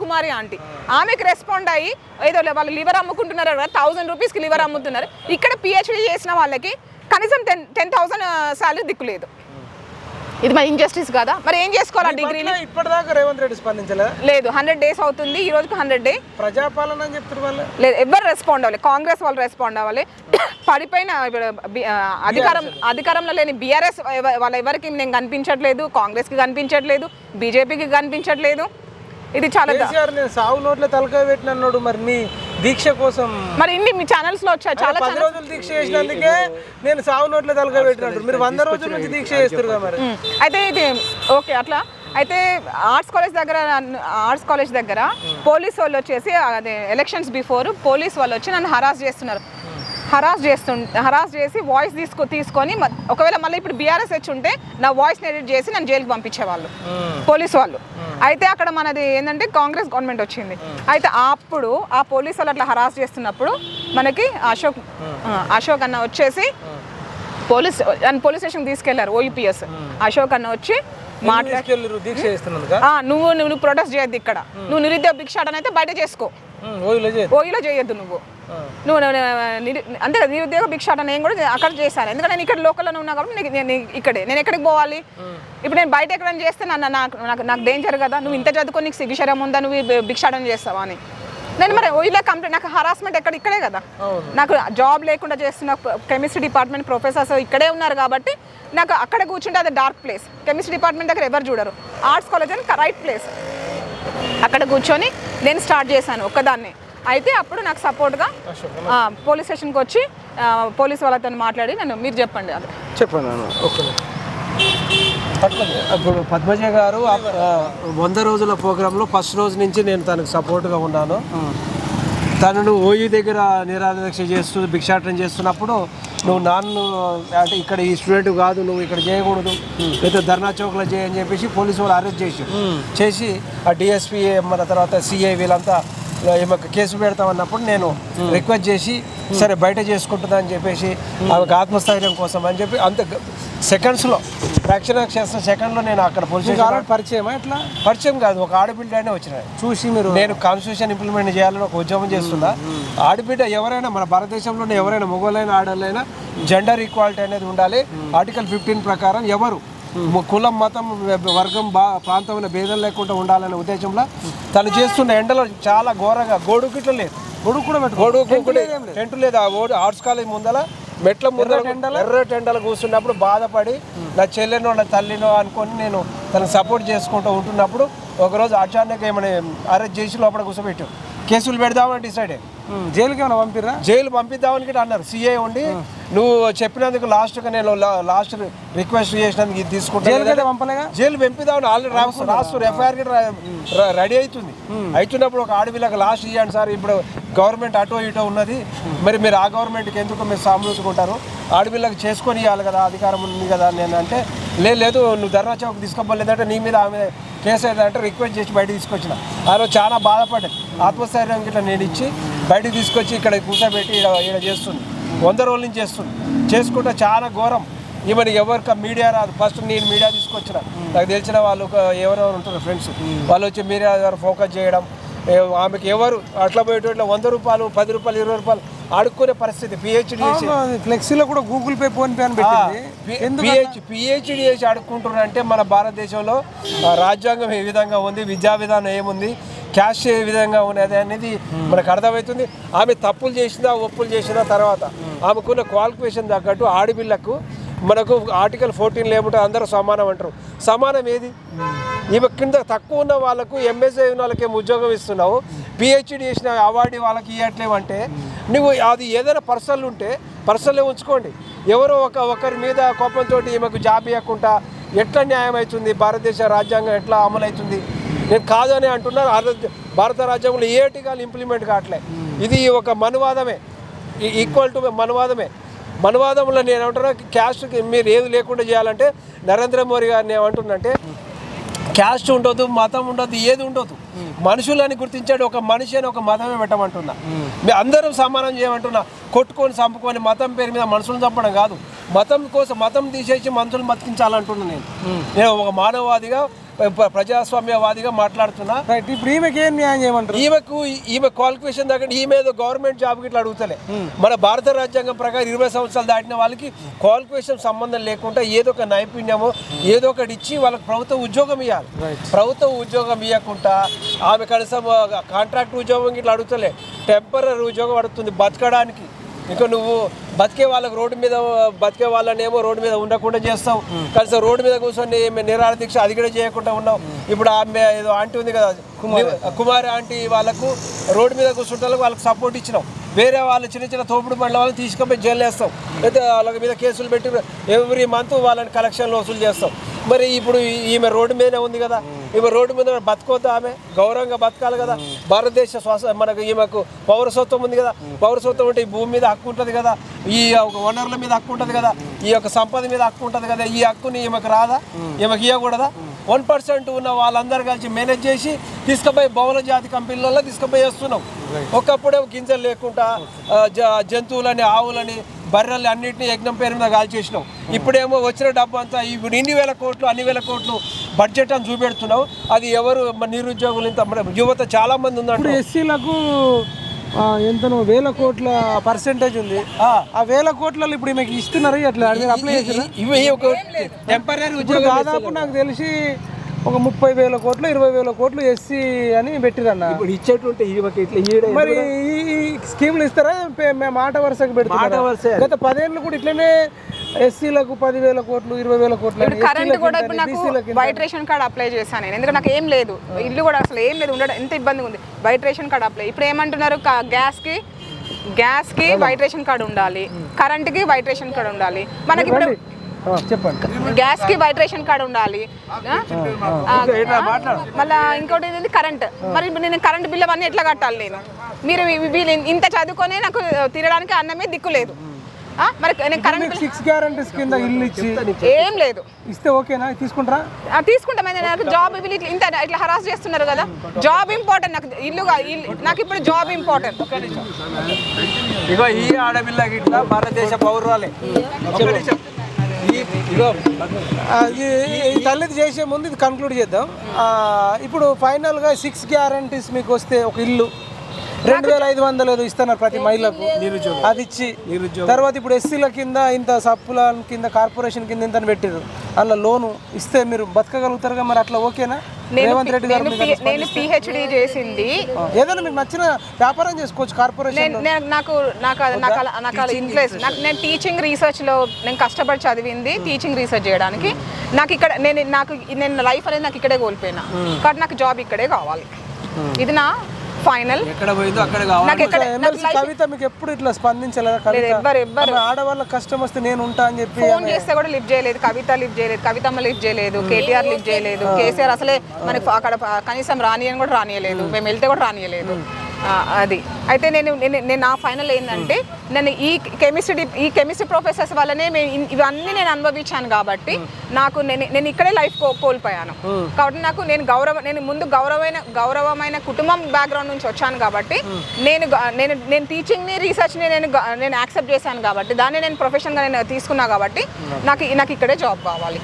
కుమారి ఆంటీ ఆమెకి రెస్పాండ్ అయ్యి ఏదో వాళ్ళు లివర్ అమ్ముకుంటున్నారు కదా, 1000 రూపీస్కి లివర్ అమ్ముతున్నారు. ఇక్కడ పిహెచ్డీ చేసిన వాళ్ళకి కనీసం 10,000 శాలరీ దిక్కులేదు. ఇది మరి ఇంజస్టిస్ కదా, మరి ఏం చేసుకోవాలి? డిగ్రీలు ఇప్పటిదాకా రేవంత్ రెడ్డి లేదు, 100 days అవుతుంది, ఈ రోజుకి 100 days ప్రజాపాలన అని చెప్తారు వాళ్ళు, లేదు ఎవరు రెస్పాండ్ అవ్వాలి, కాంగ్రెస్ వాళ్ళు రెస్పాండ్ అవ్వాలి. పడిపోయిన అధికారంలో లేని బీఆర్ఎస్ వాళ్ళ ఎవరికి నేను కనిపించట్లేదు, కాంగ్రెస్కి కనిపించట్లేదు, బీజేపీకి కనిపించట్లేదు. ఇది చాలా సాగు నోట్లో తలకాయ పెట్టినన్నాడు. మరి మీ దీక్ష కోసం మరి ఇన్ని మీ ఛానల్స్ లో వచ్చాయి, చాలా 10 రోజులు దీక్ష చేసినందుకే నేను సాగు నోట్లో తలకాయ పెట్టినట్టు, మీరు 100 రోజుల నుంచి దీక్ష చేస్తారు కదా. మరి అయితే ఇది ఓకే అట్లా అయితే ఆర్ట్స్ కాలేజ్ దగ్గర పోలీస్ వాళ్ళు వచ్చేసి అదే ఎలక్షన్స్ బిఫోర్ పోలీస్ వాళ్ళు వచ్చి నన్ను హరాస్ చేసి వాయిస్ తీసుకొని ఒకవేళ మళ్ళీ ఇప్పుడు బీఆర్ఎస్ వచ్చి ఉంటే నా వాయిస్ ఎడిట్ చేసి నన్ను జైలుకి పంపించేవాళ్ళు పోలీస్ వాళ్ళు. అయితే అక్కడ మనది ఏంటంటే కాంగ్రెస్ గవర్నమెంట్ వచ్చింది. అయితే అప్పుడు ఆ పోలీసు వాళ్ళు అట్లా హరాస్ చేస్తున్నప్పుడు మనకి అశోక్ అన్న వచ్చేసి పోలీస్ స్టేషన్ తీసుకెళ్లారు. ఓయూపీఎస్ అశోక్ అన్న వచ్చి నువ్వు ప్రొటెస్ట్ చేయొద్దు, ఇక్కడ నువ్వు నిరుద్యోగ భిక్షాటన అయితే బయట చేసుకో, ఓయిలో చేయొద్దు, నువ్వు అంతే కదా నిరుద్యోగ భిక్షాటన నేను కూడా అక్కడ చేశాను, ఎందుకంటే నేను ఇక్కడ లోకల్లోనే ఉన్నా కాబట్టి నేను ఎక్కడికి పోవాలి? ఇప్పుడు నేను బయట ఎక్కడైనా చేస్తే నాకు డేంజర్ కదా, నువ్వు ఇంత చదువుకొని నీకు సిగ్గుశరం ఉందా, నువ్వు భిక్షాటన చేస్తావా అని. నేను మరి ఓయిలో కంప్లీట్ నాకు హరాస్మెంట్ ఇక్కడే కదా, నాకు జాబ్ లేకుండా చేస్తున్న కెమిస్ట్రీ డిపార్ట్మెంట్ ప్రొఫెసర్స్ ఇక్కడే ఉన్నారు కాబట్టి నాకు అక్కడ కూర్చుంటే అది డార్క్ ప్లేస్, కెమిస్ట్రీ డిపార్ట్మెంట్ దగ్గర ఎవరు చూడరు, ఆర్ట్స్ కాలేజ్ అని రైట్ ప్లేస్, అక్కడ కూర్చొని నేను స్టార్ట్ చేశాను ఒక్కదాన్ని. అయితే అప్పుడు నాకు సపోర్ట్గా పోలీస్ స్టేషన్కి వచ్చి పోలీస్ వాళ్ళతో మాట్లాడి మీరు చెప్పండి అది చెప్పండి. ఇప్పుడు పద్మజ గారు 100 రోజుల ప్రోగ్రాంలో ఫస్ట్ రోజు నుంచి నేను తనకు సపోర్ట్గా ఉన్నాను. తనను ఓయూ దగ్గర నిరాదీక్ష చేస్తూ భిక్షాటన చేస్తున్నప్పుడు నువ్వు అంటే ఇక్కడ ఈ స్టూడెంట్ కాదు, నువ్వు ఇక్కడ చేయకూడదు, లేదా ధర్నా చౌక్లో చేయని చెప్పేసి పోలీసు వాళ్ళు అరెస్ట్ చేసి ఆ డిఎస్పీ మన తర్వాత సిఐ వీళ్ళంతా ఈమెకు కేసు పెడతామన్నప్పుడు నేను రిక్వెస్ట్ చేసి సరే బయట చేసుకుంటుందా అని చెప్పేసి ఆమెకు ఆత్మస్థైర్యం కోసం అని చెప్పి అంత సెకండ్స్లో ఫ్రాక్షన్ ఆఫ్ సెకండ్లో నేను అక్కడ పోలీసు పరిచయం కాదు, ఒక ఆడబిడ్డనే వచ్చినాయి చూసి మీరు నేను కాన్స్టిట్యూషన్ ఇంప్లిమెంట్ చేయాలని ఒక ఉద్యమం చేస్తున్నా. ఆడబిడ్డ ఎవరైనా మన భారతదేశంలోనే ఎవరైనా మగవాళ్ళైనా ఆడవాళ్ళైనా జెండర్ ఈక్వాలిటీ అనేది ఉండాలి. ఆర్టికల్ 15 ప్రకారం ఎవరు కులం మతం వర్గం ప్రాంతం భేదం లేకుండా ఉండాలనే ఉద్దేశంలో తను చేస్తున్న ఎండలో చాలా ఘోరంగా గొడుగు ఇట్లా లేదు, గొడుగు టెంట్ లేదు. ఆ ఆర్ట్స్ కాలేజ్ ముందల మెట్ల ముందర ఎర్ర టెండలు కూర్చున్నప్పుడు బాధపడి నా చెల్లెనో నా తల్లినో అనుకొని నేను తనకు సపోర్ట్ చేసుకుంటూ ఉంటున్నప్పుడు ఒకరోజు అచానక్ ఏమైనా అరెస్ట్ చేసి లోపల కూర్చోబెట్టాం. కేసులు పెడదామని డిసైడ్ అయ్యి జైలుకి ఏమైనా పంపిరా? జైలు పంపిద్దామని కూడా అన్నారు. సిఐ ఉండి నువ్వు చెప్పినందుకు లాస్ట్గా నేను లాస్ట్ రిక్వెస్ట్ చేసినందుకు ఇది తీసుకుంటాను, జైలు పంపిద్దామని ఆల్రెడీ రాస్తారు. ఎఫ్ఐఆర్ కూడా రెడీ అవుతుంది. అవుతున్నప్పుడు ఒక ఆడపిల్లకి లాస్ట్ ఇవ్వండి సార్, ఇప్పుడు గవర్నమెంట్ అటో ఇటో ఉన్నది, మరి మీరు ఆ గవర్నమెంట్కి ఎందుకు మీరు సామూలుకుంటారు, ఆడపిల్లకి చేసుకొని ఇవ్వాలి కదా, అధికారం ఉంది కదా. నేను అంటే లేదు నువ్వు ధర్నా చౌక్ తీసుకోలేదంటే నీ మీద ఆమె కేసు అయిందంటే రిక్వెస్ట్ చేసి బయటకు తీసుకొచ్చిన. ఆ రోజు చాలా బాధపడ్డది. ఆత్మస్థైర్యం ఇట్లా నేను ఇచ్చి బయటకు తీసుకొచ్చి ఇక్కడ కూర్చోబెట్టి ఇక్కడ చేస్తుంది. 100 రోజుల నుంచి చేసుకుంటే చాలా ఘోరం. ఈమెను ఎవరికి మీడియా రాదు. ఫస్ట్ నేను మీడియా తీసుకొచ్చిన, నాకు తెలిసిన వాళ్ళు ఎవరెవరు ఉంటారు ఫ్రెండ్స్, వాళ్ళు వచ్చి మీడియా ద్వారా ఫోకస్ చేయడం. ఆమెకి ఎవరు అట్లా పోయేటోట్ల 100 రూపాయలు 10 రూపాయలు 20 రూపాయలు ఆడుకునే పరిస్థితి. పిహెచ్డి చేసి ఫ్లెక్సీలో కూడా గూగుల్ పే ఫోన్ పే అని పెట్టింది. పిహెచ్డి చేసి ఆడుకుంటున్నారంటే మన భారతదేశంలో రాజ్యాంగం ఏ విధంగా ఉంది, విద్యా విధానం ఏముంది, క్యాష్ ఏ విధంగా ఉన్నది అనేది మనకు అర్థమవుతుంది. ఆమె తప్పులు చేసినా ఒప్పులు చేసిన తర్వాత ఆమెకున్న క్వాలిఫికేషన్ తగ్గట్టు ఆడపిల్లకు మనకు ఆర్టికల్ 14 లేకుంటే అందరూ సమానం అంటారు. సమానం ఏది? ఈమె కింద తక్కువ ఉన్న వాళ్ళకు ఎంఎస్ఏ ఉన్న వాళ్ళకి ఉద్యోగం ఇస్తున్నావు, పిహెచ్డి చేసిన అవార్డు వాళ్ళకి ఇవ్వట్లేవంటే నువ్వు అది ఏదైనా పర్సనల్ ఉంటే పర్సనలే ఉంచుకోండి. ఎవరో ఒకరి మీద కోపంతో ఈమెకు జాబ్ ఇవ్వకుండా ఎట్లా న్యాయం అవుతుంది? భారతదేశ రాజ్యాంగం ఎట్లా అమలు అవుతుంది? నేను కాదని అంటున్నాను. భారత రాజ్యాంగంలో ఏటిగా ఇంప్లిమెంట్ కావట్లే. ఇది ఒక మనువాదమే, ఈక్వల్ టు మనువాదంలో నేను ఏమంటున్నా, క్యాస్ట్కి మీరు ఏది లేకుండా చేయాలంటే నరేంద్ర మోడీ గారిని ఏమంటున్నంటే క్యాస్ట్ ఉండొద్దు, మతం ఉండొద్దు, ఏది ఉండొద్దు, మనుషులని గుర్తించాడు. ఒక మనిషి అని ఒక మతమే పెట్టమంటున్నా. మీ అందరం సమానం చేయమంటున్నా. కొట్టుకొని చంపుకొని మతం పేరు మీద మనుషులను చంపడం కాదు, మతం కోసం మతం తీసేసి మనుషులను బతికించాలంటున్నా. నేను ఒక మానవవాదిగా ప్రజాస్వామ్యవాదిగా మాట్లాడుతున్నా. ఇప్పుడు ఈమెకి ఏం న్యాయం చేయమంటారు? ఈమె క్వాలిఫికేషన్ దగ్గర ఈమె ఏదో గవర్నమెంట్ జాబ్కి ఇట్లా అడుగుతలే. మన భారత రాజ్యాంగం ప్రకారం 20 సంవత్సరాలు దాటిన వాళ్ళకి క్వాలిఫికేషన్ సంబంధం లేకుండా ఏదో ఒక నైపుణ్యమో ఏదో ఒకటి ఇచ్చి వాళ్ళకి ప్రభుత్వ ఉద్యోగం ఇవ్వాలి. ప్రభుత్వ ఉద్యోగం ఇవ్వకుండా ఆమె కనీసం కాంట్రాక్ట్ ఉద్యోగం ఇట్లా అడుగుతలే, టెంపరీ ఉద్యోగం అడుగుతుంది బతకడానికి. ఇంకా నువ్వు బతికే వాళ్ళకి రోడ్డు మీద బతికే వాళ్ళనేమో రోడ్డు మీద ఉండకుండా చేస్తావు, కనీసం రోడ్డు మీద కూర్చొని నిరాహార దీక్ష అది కూడా చేయకుండా ఉన్నావు. ఇప్పుడు ఆమె ఏదో ఆంటీ ఉంది కదా, కుమారి ఆంటీ, వాళ్ళకు రోడ్డు మీద కూర్చుంటే వాళ్ళకి సపోర్ట్ ఇచ్చినావు. వేరే వాళ్ళు చిన్న చిన్న తోపుడు బండ్ల వాళ్ళని తీసుకొని జైలు వేస్తాం, అయితే వాళ్ళ మీద కేసులు పెట్టి ఎవ్రీ మంత్ వాళ్ళని కలెక్షన్లు వసూలు చేస్తాం. మరి ఇప్పుడు ఈమె రోడ్డు మీదనే ఉంది కదా, ఈమె రోడ్డు మీద బతకొద్దా? ఆమె గౌరవంగా బతకాలి కదా. భారతదేశ మనకు ఈమెకు పౌరసత్వం ఉంది కదా, పౌరసత్వం అంటే ఈ భూమి మీద హక్కు ఉంటుంది కదా, ఈ వనరుల మీద హక్కు ఉంటుంది కదా, ఈ యొక్క సంపద మీద హక్కు ఉంటుంది కదా. ఈ హక్కుని ఈమెకు రాదా? ఈమెకు ఇవ్వకూడదా? 1% ఉన్న వాళ్ళందరూ కలిసి మేనేజ్ చేసి తీసుకుపోయి బహుళ జాతి కంపెనీలలో తీసుకుపోయి వేస్తున్నాం. ఒకప్పుడే గింజలు లేకుండా జంతువులని, ఆవులని, బర్రెలు అన్నింటినీ యజ్ఞం పేరు మీద కాల్చేసినాం. ఇప్పుడేమో వచ్చిన డబ్బు అంతా ఇప్పుడు అన్ని వేల కోట్లు బడ్జెట్ అని చూపెడుతున్నావు. అది ఎవరు నిరుద్యోగులు ఇంత యువత చాలా మంది ఉందంటే. ఎస్సీలకు ఎంతనో 1000 కోట్ల పర్సెంటేజ్ ఉంది. ఆ 1000 కోట్లలో ఇప్పుడు మీకు ఇస్తున్నారు, అట్లా అప్లై చేసి టెంపరీ ఉద్యోగం దాదాపు నాకు తెలిసి ఒక 30,000 కోట్లు 20,000 కోట్లు ఎస్సీ అని పెట్టిరన్న. ఇప్పుడు ఇచ్చేటుంటే మరి ఈ స్కీమ్లు ఇస్తారా? మాట వరుసకు పెడతారు. గత 10 ఏళ్ళు కూడా ఇట్లనే ఎస్సీలకు 10,000 కోట్లు 20,000 కోట్లు. కరెంట్ కూడా ఇప్పుడు నాకు వైట్ రేషన్ కార్డ్ అప్లై చేశాను నేను, ఎందుకంటే నాకు ఏం లేదు, ఇల్లు కూడా అసలు ఏం లేదు, ఉండడం ఎంత ఇబ్బందిగా ఉంది. White ration card apply. ఇప్పుడు ఏమంటున్నారు, గ్యాస్కి వైట్ రేషన్ కార్డు ఉండాలి, కరెంట్కి వైట్ రేషన్ కార్డు ఉండాలి. మనకి ఇప్పుడు చెప్పండి, గ్యాస్కి వైట్ రేషన్ కార్డు ఉండాలి, మళ్ళీ ఇంకోటి ఏంటి కరెంట్. మరి ఇప్పుడు నేను కరెంట్ బిల్ అవన్నీ ఎట్లా కట్టాలి? నేను మీరు వీళ్ళు ఇంత చదువుకొని నాకు తినడానికి అన్నమే దిక్కు లేదు. మరి కరెంట్ 6 గ్యారెంటీస్ కింద ఇల్లు ఇచ్చి ఏం లేదు ఇస్తే ఓకేనా? తీసుకుంటారా? తీసుకుంటాం. నాకు జాబ్ ఇట్లా హరాస్ చేస్తున్నారు కదా. జాబ్ ఇంపార్టెంట్ నాకు, నాకు ఇప్పుడు జాబ్ ఇంపార్టెంట్. ఇగో ఈ ఆడపిల్లకి ఇట్లా భారతదేశ పౌరురాలే. ఈ తల్లిది చేసే ముందు ఇది కన్క్లూడ్ చేద్దాం. ఇప్పుడు ఫైనల్గా 6 గ్యారెంటీస్ మీకు వస్తే, ఒక ఇల్లు 2500 ఏదో ఇస్తున్నారు ప్రతి మహిళకు, అది ఇచ్చి తర్వాత ఇప్పుడు ఎస్సీల కింద ఇంత సప్పుల కింద కార్పొరేషన్ కింద ఇంత పెట్టారు, అలా లోను ఇస్తే మీరు బతకగలుగుతారుగా, మరి అట్లా ఓకేనా? రేవంత్ రెడ్డి గారు నేను పిహెచ్డి చేసింది, ఏదైనా మీకు నచ్చిన వ్యాపారం చేసుకోవచ్చు కార్పొరేషన్. నాకు ఇంట్రెస్ట్, నేను టీచింగ్ రీసెర్చ్లో నేను కష్టపడి చదివింది టీచింగ్ రీసెర్చ్ చేయడానికి. నాకు ఇక్కడ నేను లైఫ్ అనేది నాకు ఇక్కడే కోల్పోయినా, కాబట్టి నాకు జాబ్ ఇక్కడే కావాలి. ఇది నా ఫైనల్. ఎక్కడ పోయిందో అక్కడ కావాలి. కవిత మీకు ఎప్పుడు ఇట్లా స్పందించలేదా? ఆడవాళ్ళ కష్టం వస్తే నేను ఉంటా అని చెప్పి ఫోన్ చేస్తే కూడా లిఫ్ట్ చేయలేదు, కవితమ్మ లిఫ్ట్ చేయలేదు, కేటీఆర్ లిఫ్ట్ చేయలేదు, కేసీఆర్ అసలే మనకి అక్కడ కనీసం రానియని కూడా రానియలేదు, మేము వెళ్తే కూడా రానియలేదు. అది అయితే నేను నా ఫైనల్ ఏంటంటే నేను ఈ కెమిస్ట్రీ ప్రొఫెసర్స్ వల్లనే ఇవన్నీ నేను అనుభవించాను కాబట్టి నాకు నేను ఇక్కడే లైఫ్ కోల్పోయాను. కాబట్టి నేను ముందు గౌరవమైన కుటుంబం బ్యాక్గ్రౌండ్ నుంచి వచ్చాను కాబట్టి నేను టీచింగ్ని రీసెర్చ్ని నేను యాక్సెప్ట్ చేశాను కాబట్టి దాన్ని నేను ప్రొఫెషన్గా నేను తీసుకున్నా కాబట్టి నాకు ఇక్కడే జాబ్ కావాలి.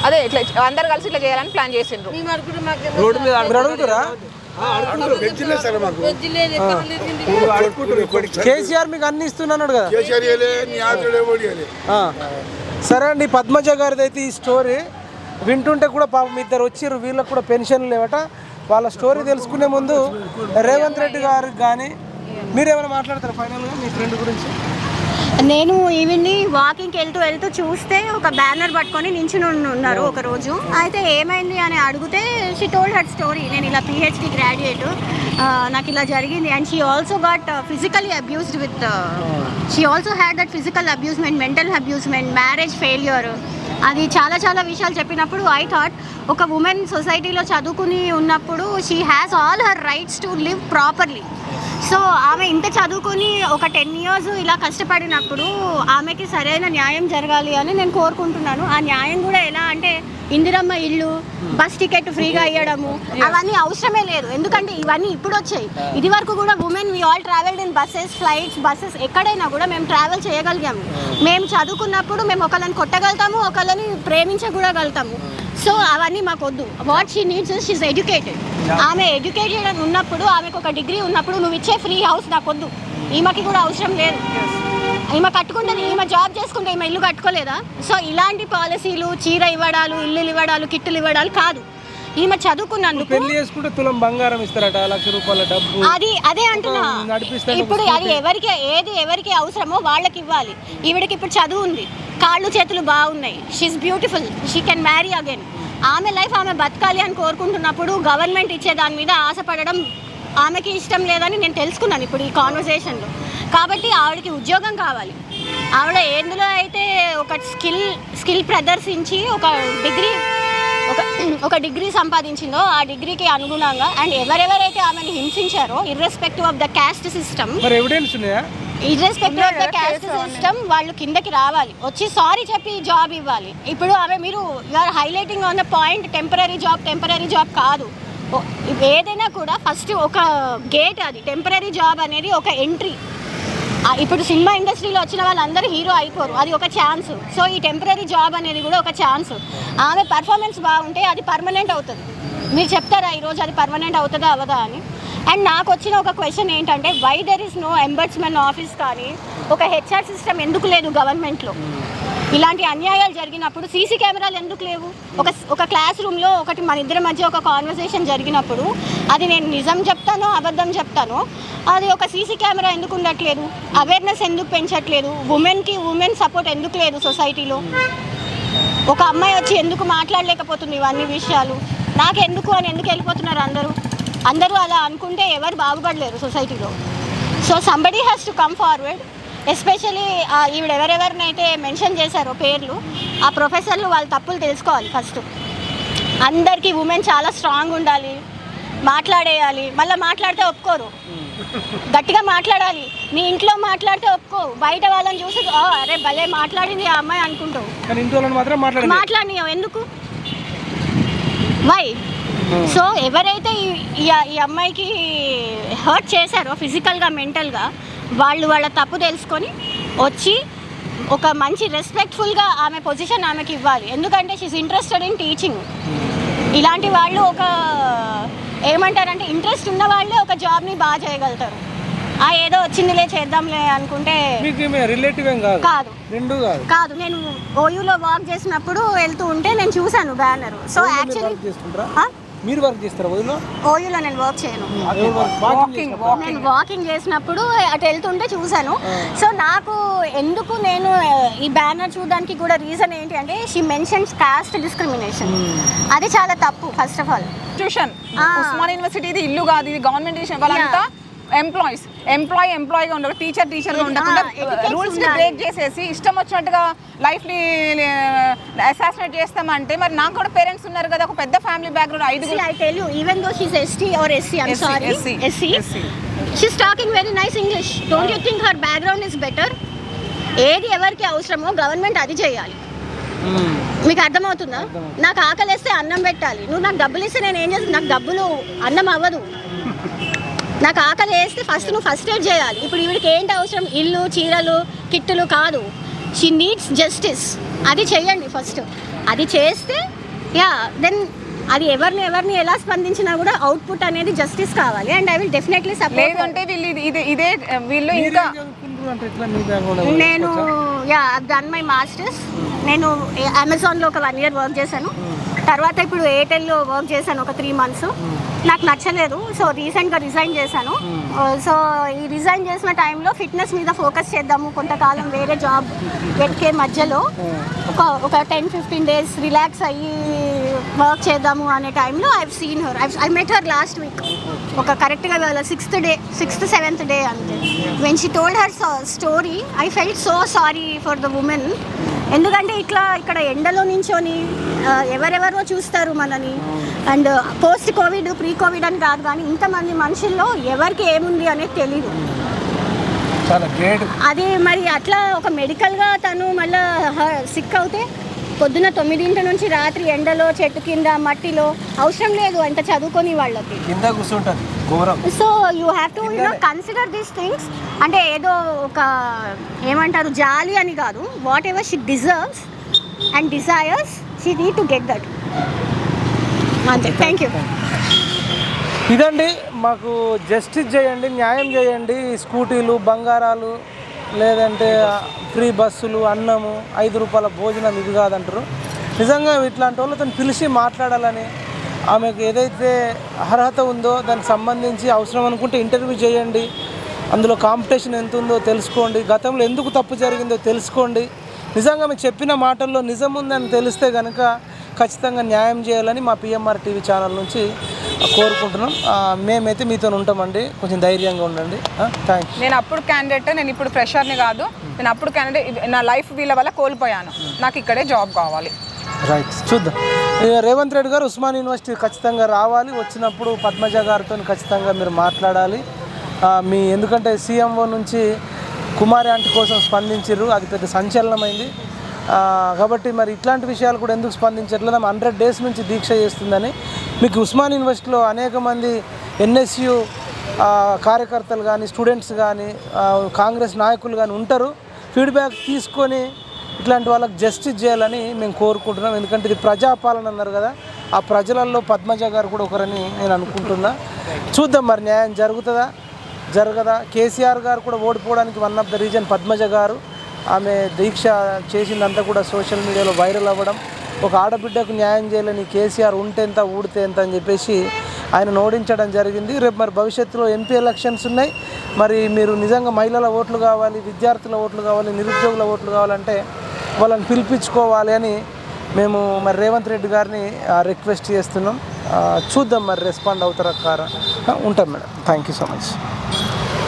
అదే ఇట్లా అందరు కలిసి ఇట్లా చేయాలని ప్లాన్ చేసిండ్రు. కేసీఆర్ మీకు అన్ని ఇస్తున్నాడు కదా. సరే అండి, పద్మజ గారిది అయితే ఈ స్టోరీ వింటుంటే కూడా పాపం ఇద్దరు వచ్చిర్రు, వీళ్ళకి కూడా పెన్షన్ లేవట. వాళ్ళ స్టోరీ తెలుసుకునే ముందు రేవంత్ రెడ్డి గారికి కానీ మీరేమైనా మాట్లాడతారు ఫైనల్గా మీ ఫ్రెండ్ గురించి? నేను ఈవిడ్ని వాకింగ్కి వెళ్తూ చూస్తే ఒక బ్యానర్ పట్టుకొని నించుని ఉన్నారు ఒక రోజు. అయితే ఏమైంది అని అడిగితే షీ టోల్డ్ హర్ స్టోరీ. నేను ఇలా పిహెచ్డి గ్రాడ్యుయేట్, నాకు ఇలా జరిగింది. And she also got physically abused with she also had that physical అబ్యూస్మెంట్, mental అబ్యూస్మెంట్, marriage failure. అది చాలా విషయాలు చెప్పినప్పుడు ఐ థాట్ ఒక ఉమెన్ సొసైటీలో చదువుకుని ఉన్నప్పుడు she has all her rights to live properly. So ఆమె ఇంత చదువుకుని ఒక 10 years ఇలా కష్టపడినప్పుడు ఆమెకి సరైన న్యాయం జరగాలి అని నేను కోరుకుంటున్నాను. ఆ న్యాయం కూడా ఎలా అంటే ఇందిరమ్మ ఇల్లు, బస్ టికెట్ ఫ్రీగా ఇవ్వడము, అవన్నీ అవసరమే లేదు. ఎందుకంటే ఇవన్నీ ఇప్పుడు వచ్చాయి. ఇది వరకు కూడా women we all travelled in buses ఎక్కడైనా కూడా మేము ట్రావెల్ చేయగలిగాము. మేము చదువుకున్నప్పుడు మేము ఒకళ్ళని కొట్టగలుగుతాము, ఒకళ్ళని ప్రేమించగలుగుతాము. సో అవన్నీ మాకు వద్దు. What she needs is she's educated. ఆమె ఎడ్యుకేటెడ్ ఉన్నప్పుడు, ఆమెకు ఒక డిగ్రీ ఉన్నప్పుడు నువ్వు ఇచ్చే ఫ్రీ హౌస్ నాకు వద్దు. ఈమెకి కూడా అవసరం లేదు. ఈమె కట్టుకుంటుంది, ఈమె జాబ్ చేసుకుంటే ఈమె ఇల్లు కట్టుకోలేదా? సో ఇలాంటి పాలసీలు, చీర ఇవ్వడాలు, ఇల్లులు ఇవ్వడాలు, కిట్టులు ఇవ్వడాలు కాదు. ఈమె చదువుకున్నందుకు పెళ్లి చేసుకుంటే తులం బంగారం ఇస్తారట, ₹1,00,000 డబ్బు. అదే అంటున్నా. ఇప్పుడు అది ఎవరికి అవసరమో వాళ్ళకి ఇవ్వాలి. ఈవిడకి ఇప్పుడు చదువు ఉంది, కాళ్ళు చేతులు బాగున్నాయి, she's beautiful, she can marry again. ఆమె లైఫ్ ఆమె బతకాలి అని కోరుకుంటున్నప్పుడు గవర్నమెంట్ ఇచ్చే దాని మీద ఆశపడడం ఆమెకి ఇష్టం లేదని నేను తెలుసుకున్నాను ఇప్పుడు ఈ కాన్వర్సేషన్లో. కాబట్టి ఆవిడకి ఉద్యోగం కావాలి. ఆవిడ ఎందులో అయితే ఒక స్కిల్ ప్రదర్శించి ఒక డిగ్రీ సంపాదించిందో ఆ డిగ్రీకి అనుగుణంగా అండ్ ఎవరెవరైతే ఆమెను హింసించారో irrespective of the caste system, irrespective of the caste system వాళ్ళు కిందకి రావాలి, వచ్చి సారీ చెప్పి జాబ్ ఇవ్వాలి. ఇప్పుడు మీరు are highlighting on the point temporary job కాదు. ఏదైనా కూడా ఫస్ట్ ఒక గేట్, అది టెంపరీ జాబ్ అనేది ఒక ఎంట్రీ. ఇప్పుడు సినిమా ఇండస్ట్రీలో వచ్చిన వాళ్ళందరూ హీరో అయిపోరు, అది ఒక ఛాన్స్. సో ఈ టెంపరీ జాబ్ అనేది కూడా ఒక ఛాన్స్. ఆమె పర్ఫార్మెన్స్ బాగుంటే అది పర్మనెంట్ అవుతుంది. మీరు చెప్తారా ఈరోజు అది పర్మనెంట్ అవుతుందా అవదా అని? అండ్ నాకు వచ్చిన ఒక క్వశ్చన్ ఏంటంటే why there is no ombudsmen office కానీ ఒక హెచ్ఆర్ సిస్టమ్ ఎందుకు లేదు గవర్నమెంట్లో? ఇలాంటి అన్యాయాలు జరిగినప్పుడు సీసీ కెమెరాలు ఎందుకు లేవు? ఒక క్లాస్ రూమ్లో మన ఇద్దరి మధ్య ఒక కాన్వర్సేషన్ జరిగినప్పుడు అది నేను నిజం చెప్తానో అబద్ధం చెప్తానో అది ఒక సీసీ కెమెరా ఎందుకు ఉండట్లేదు? అవేర్నెస్ ఎందుకు పెంచట్లేదు? ఉమెన్ సపోర్ట్ ఎందుకు లేదు సొసైటీలో? ఒక అమ్మాయి వచ్చి ఎందుకు మాట్లాడలేకపోతుంది ఇవన్నీ విషయాలు? ఎందుకు వెళ్ళిపోతున్నారు అందరూ అలా అనుకుంటే ఎవరు బాగుపడలేరు సొసైటీలో. So somebody has to come forward. Especially ఈవిడ ఎవరెవరినైతే మెన్షన్ చేశారో పేర్లు, ఆ ప్రొఫెసర్లు వాళ్ళ తప్పులు తెలుసుకోవాలి ఫస్ట్. అందరికీ ఉమెన్ చాలా స్ట్రాంగ్ ఉండాలి, మాట్లాడేయాలి. మళ్ళీ మాట్లాడితే ఒప్పుకోరు, గట్టిగా మాట్లాడాలి. నీ ఇంట్లో మాట్లాడితే ఒప్పుకో, బయట వాళ్ళని చూసి అరే భలే మాట్లాడింది ఆ అమ్మాయి అనుకుంటావు, మాట్లాడినావు ఎందుకు? వై? సో ఎవరైతే ఈ అమ్మాయికి హర్ట్ చేశారో ఫిజికల్గా మెంటల్గా వాళ్ళ తప్పు తెలుసుకొని వచ్చి ఒక మంచి రెస్పెక్ట్ఫుల్గా ఆమె పొజిషన్ ఆమెకి ఇవ్వాలి. ఎందుకంటే షీఈస్ ఇంట్రెస్టెడ్ ఇన్ టీచింగ్. ఇలాంటి వాళ్ళు ఏమంటారంటే ఇంట్రెస్ట్ ఉన్న వాళ్ళే ఒక జాబ్ని బాగా చేయగలుగుతారు. ఏదో వచ్చిందిలే చేద్దాంలే అనుకుంటే రిలేటివ్ ఏం కాదు, కాదు రెండు కాదు కాదు. నేను ఓయూలో వర్క్ చేసినప్పుడు వెళ్తూ ఉంటే నేను చూసాను బ్యానర్. సో యాక్చువల్లీ మీరు వర్క్ చేస్తారా ఓయూలో? నేను వర్క్ చేయను. నేను వాకింగ్ చేసినప్పుడు అటు వెళ్తుంటే చూసాను. సో నాకు ఎందుకు నేను ఈ బ్యానర్ చూడడానికి కూడా రీజన్ ఏంటి అంటే షీ మెన్షన్స్ కాస్ట్ డిస్క్రిమినేషన్. అది చాలా తప్పు. First of all institution Osmania university ఇది ఇల్లు కాదు, ఇది గవర్నమెంట్ ఇన్స్టిట్యూషన్. వాళ్ళంతా ఎంప్లాయీగా ఉండరు, టీచర్గా ఉండకుండా రూల్స్ ని బ్రేక్ చేసేసి ఇష్టం వచ్చినట్టుగా లైఫ్ ని అసాసినేట్ చేస్తామంటే మరి నాకు కూడా పేరెంట్స్ ఉన్నారు కదా, ఒక పెద్ద family background. I tell you, even though she's ST or SC, I'm sorry, SC, she's talking very nice English. Don't you think her background is better? ఏది ఎవరికి అవసరమో గవర్నమెంట్ అది చేయాలి. మీకు అర్థమవుతుందా? నాకు ఆకలిస్తే అన్నం పెట్టాలి. నువ్వు నాకు డబ్బులు ఇస్తే నేను ఏం చేస్తాను? నాకు డబ్బులు అన్నం అవ్వదు. నాకు ఆకలి వేస్తే నువ్వు ఫస్ట్ ఎయిడ్ చేయాలి. ఇప్పుడు ఈవిడికి ఏంటి అవసరం? ఇల్లు, చీరలు, కిట్టులు కాదు. She needs justice. అది చెయ్యండి ఫస్ట్. అది చేస్తే దెన్ అది ఎవరిని ఎలా స్పందించినా కూడా అవుట్పుట్ అనేది జస్టిస్ కావాలి. And I will definitely support. అంటే వీళ్ళు ఇంకా నేను డన్ మై మాస్టర్స్. నేను అమెజాన్లో ఒక 1 year వర్క్ చేశాను. తర్వాత ఇప్పుడు ఎయిర్టెల్లో వర్క్ చేశాను ఒక 3 months. నాకు నచ్చలేదు. సో రీసెంట్గా రిజైన్ చేశాను. సో ఈ రిజైన్ చేసిన టైంలో ఫిట్నెస్ మీద ఫోకస్ చేద్దాము, కొంతకాలం వేరే జాబ్ వెతికే మధ్యలో ఒక 10-15 days రిలాక్స్ అయ్యి వర్క్ చేద్దాము అనే టైంలో I seen her. I met her last week. ఒక కరెక్ట్గా 6th-7th day అంతే. When she told her story I felt so sorry for the women. ఎందుకంటే ఇక్కడ ఎండలో నించొని ఎవరెవరో చూస్తారు మనని. And post Covid, pre Covid అని కాదు, కానీ ఇంతమంది మనుషుల్లో ఎవరికి ఏముంది అనేది తెలీదు. అది మరి అట్లా ఒక మెడికల్గా తను మళ్ళీ సిక్ అవుతే పొద్దున 9 నుంచి రాత్రి ఎండలో, చెట్టు కింద, మట్టిలో అవసరం లేదు అంత చదువుకొని వాళ్ళకి. So you have to consider these things. అంటే ఏదో ఒక ఏమంటారు జాలి అని కాదు. Whatever she deserves and desires she need to get that. అంతే. Thank you. ఇదండి, మాకు జస్టిస్ చేయండి, న్యాయం చేయండి. స్కూటీలు, బంగారాలు, లేదంటే ఫ్రీ బస్సులు, అన్నము, 5 రూపాయల భోజనం ఇది కాదంటారు. నిజంగా ఇట్లాంటి వాళ్ళతో పిలిచి మాట్లాడాలని, ఆమెకు ఏదైతే అర్హత ఉందో దానికి సంబంధించి అవసరం అనుకుంటే ఇంటర్వ్యూ చేయండి. అందులో కాంపిటీషన్ ఎంత ఉందో తెలుసుకోండి. గతంలో ఎందుకు తప్పు జరిగిందో తెలుసుకోండి. నిజంగా మీకు చెప్పిన మాటల్లో నిజం ఉందని తెలిస్తే కనుక ఖచ్చితంగా న్యాయం చేయాలని మా పిఎంఆర్ టీవీ ఛానల్ నుంచి కోరుకుంటున్నాం. మేమైతే మీతో ఉంటామండి. కొంచెం ధైర్యంగా ఉండండి. Thank you. నేను అప్పుడు క్యాండిడేట్, నేను ఇప్పుడు ఫ్రెషర్ని కాదు. నేను అప్పుడు క్యాండిడేట్. నా లైఫ్ వీళ్ళ వల్ల కోల్పోయాను. నాకు ఇక్కడే జాబ్ కావాలి. రైట్, చూద్దాం. రేవంత్ రెడ్డి గారు ఉస్మానియా యూనివర్సిటీ ఖచ్చితంగా రావాలి. వచ్చినప్పుడు పద్మజ గారితో ఖచ్చితంగా మీరు మాట్లాడాలి. ఎందుకంటే సీఎంఓ నుంచి కుమారి ఆంటీ కోసం స్పందించారు, అది పెద్ద సంచలనమైంది. కాబట్టి మరి ఇట్లాంటి విషయాలు కూడా ఎందుకు స్పందించట్లేదు? 100 days నుంచి దీక్ష చేస్తుందని. మీకు ఉస్మానియా యూనివర్సిటీలో అనేక మంది ఎన్ఎస్యు కార్యకర్తలు కానీ, స్టూడెంట్స్ కానీ, కాంగ్రెస్ నాయకులు కానీ ఉంటారు. ఫీడ్బ్యాక్ తీసుకొని ఇట్లాంటి వాళ్ళకి జస్టిస్ చేయాలని మేము కోరుకుంటున్నాం. ఎందుకంటే ఇది ప్రజాపాలన అన్నారు కదా, ఆ ప్రజలలో పద్మజ గారు కూడా ఒకరని నేను అనుకుంటున్నా. చూద్దాం మరి న్యాయం జరగదా. కేసీఆర్ గారు కూడా ఓడిపోవడానికి 1 of the reason పద్మజ గారు. ఆమె దీక్ష చేసిందంతా కూడా సోషల్ మీడియాలో వైరల్ అవ్వడం. ఒక ఆడబిడ్డకు న్యాయం చేయాలని కేసీఆర్ ఉంటే ఎంత ఊడితే ఎంత అని చెప్పేసి ఆయన ఓడించడం జరిగింది. రేపు మరి భవిష్యత్తులో ఎంపీ ఎలక్షన్స్ ఉన్నాయి. మరి మీరు నిజంగా మహిళల ఓట్లు కావాలి, విద్యార్థుల ఓట్లు కావాలి, నిరుద్యోగుల ఓట్లు కావాలంటే వాళ్ళని పిలిపించుకోవాలి అని మేము మరి రేవంత్ రెడ్డి గారిని రిక్వెస్ట్ చేస్తున్నాం. చూద్దాం మరి రెస్పాండ్ అవుతారా కారా. ఉంటాం madam. Thank you so much.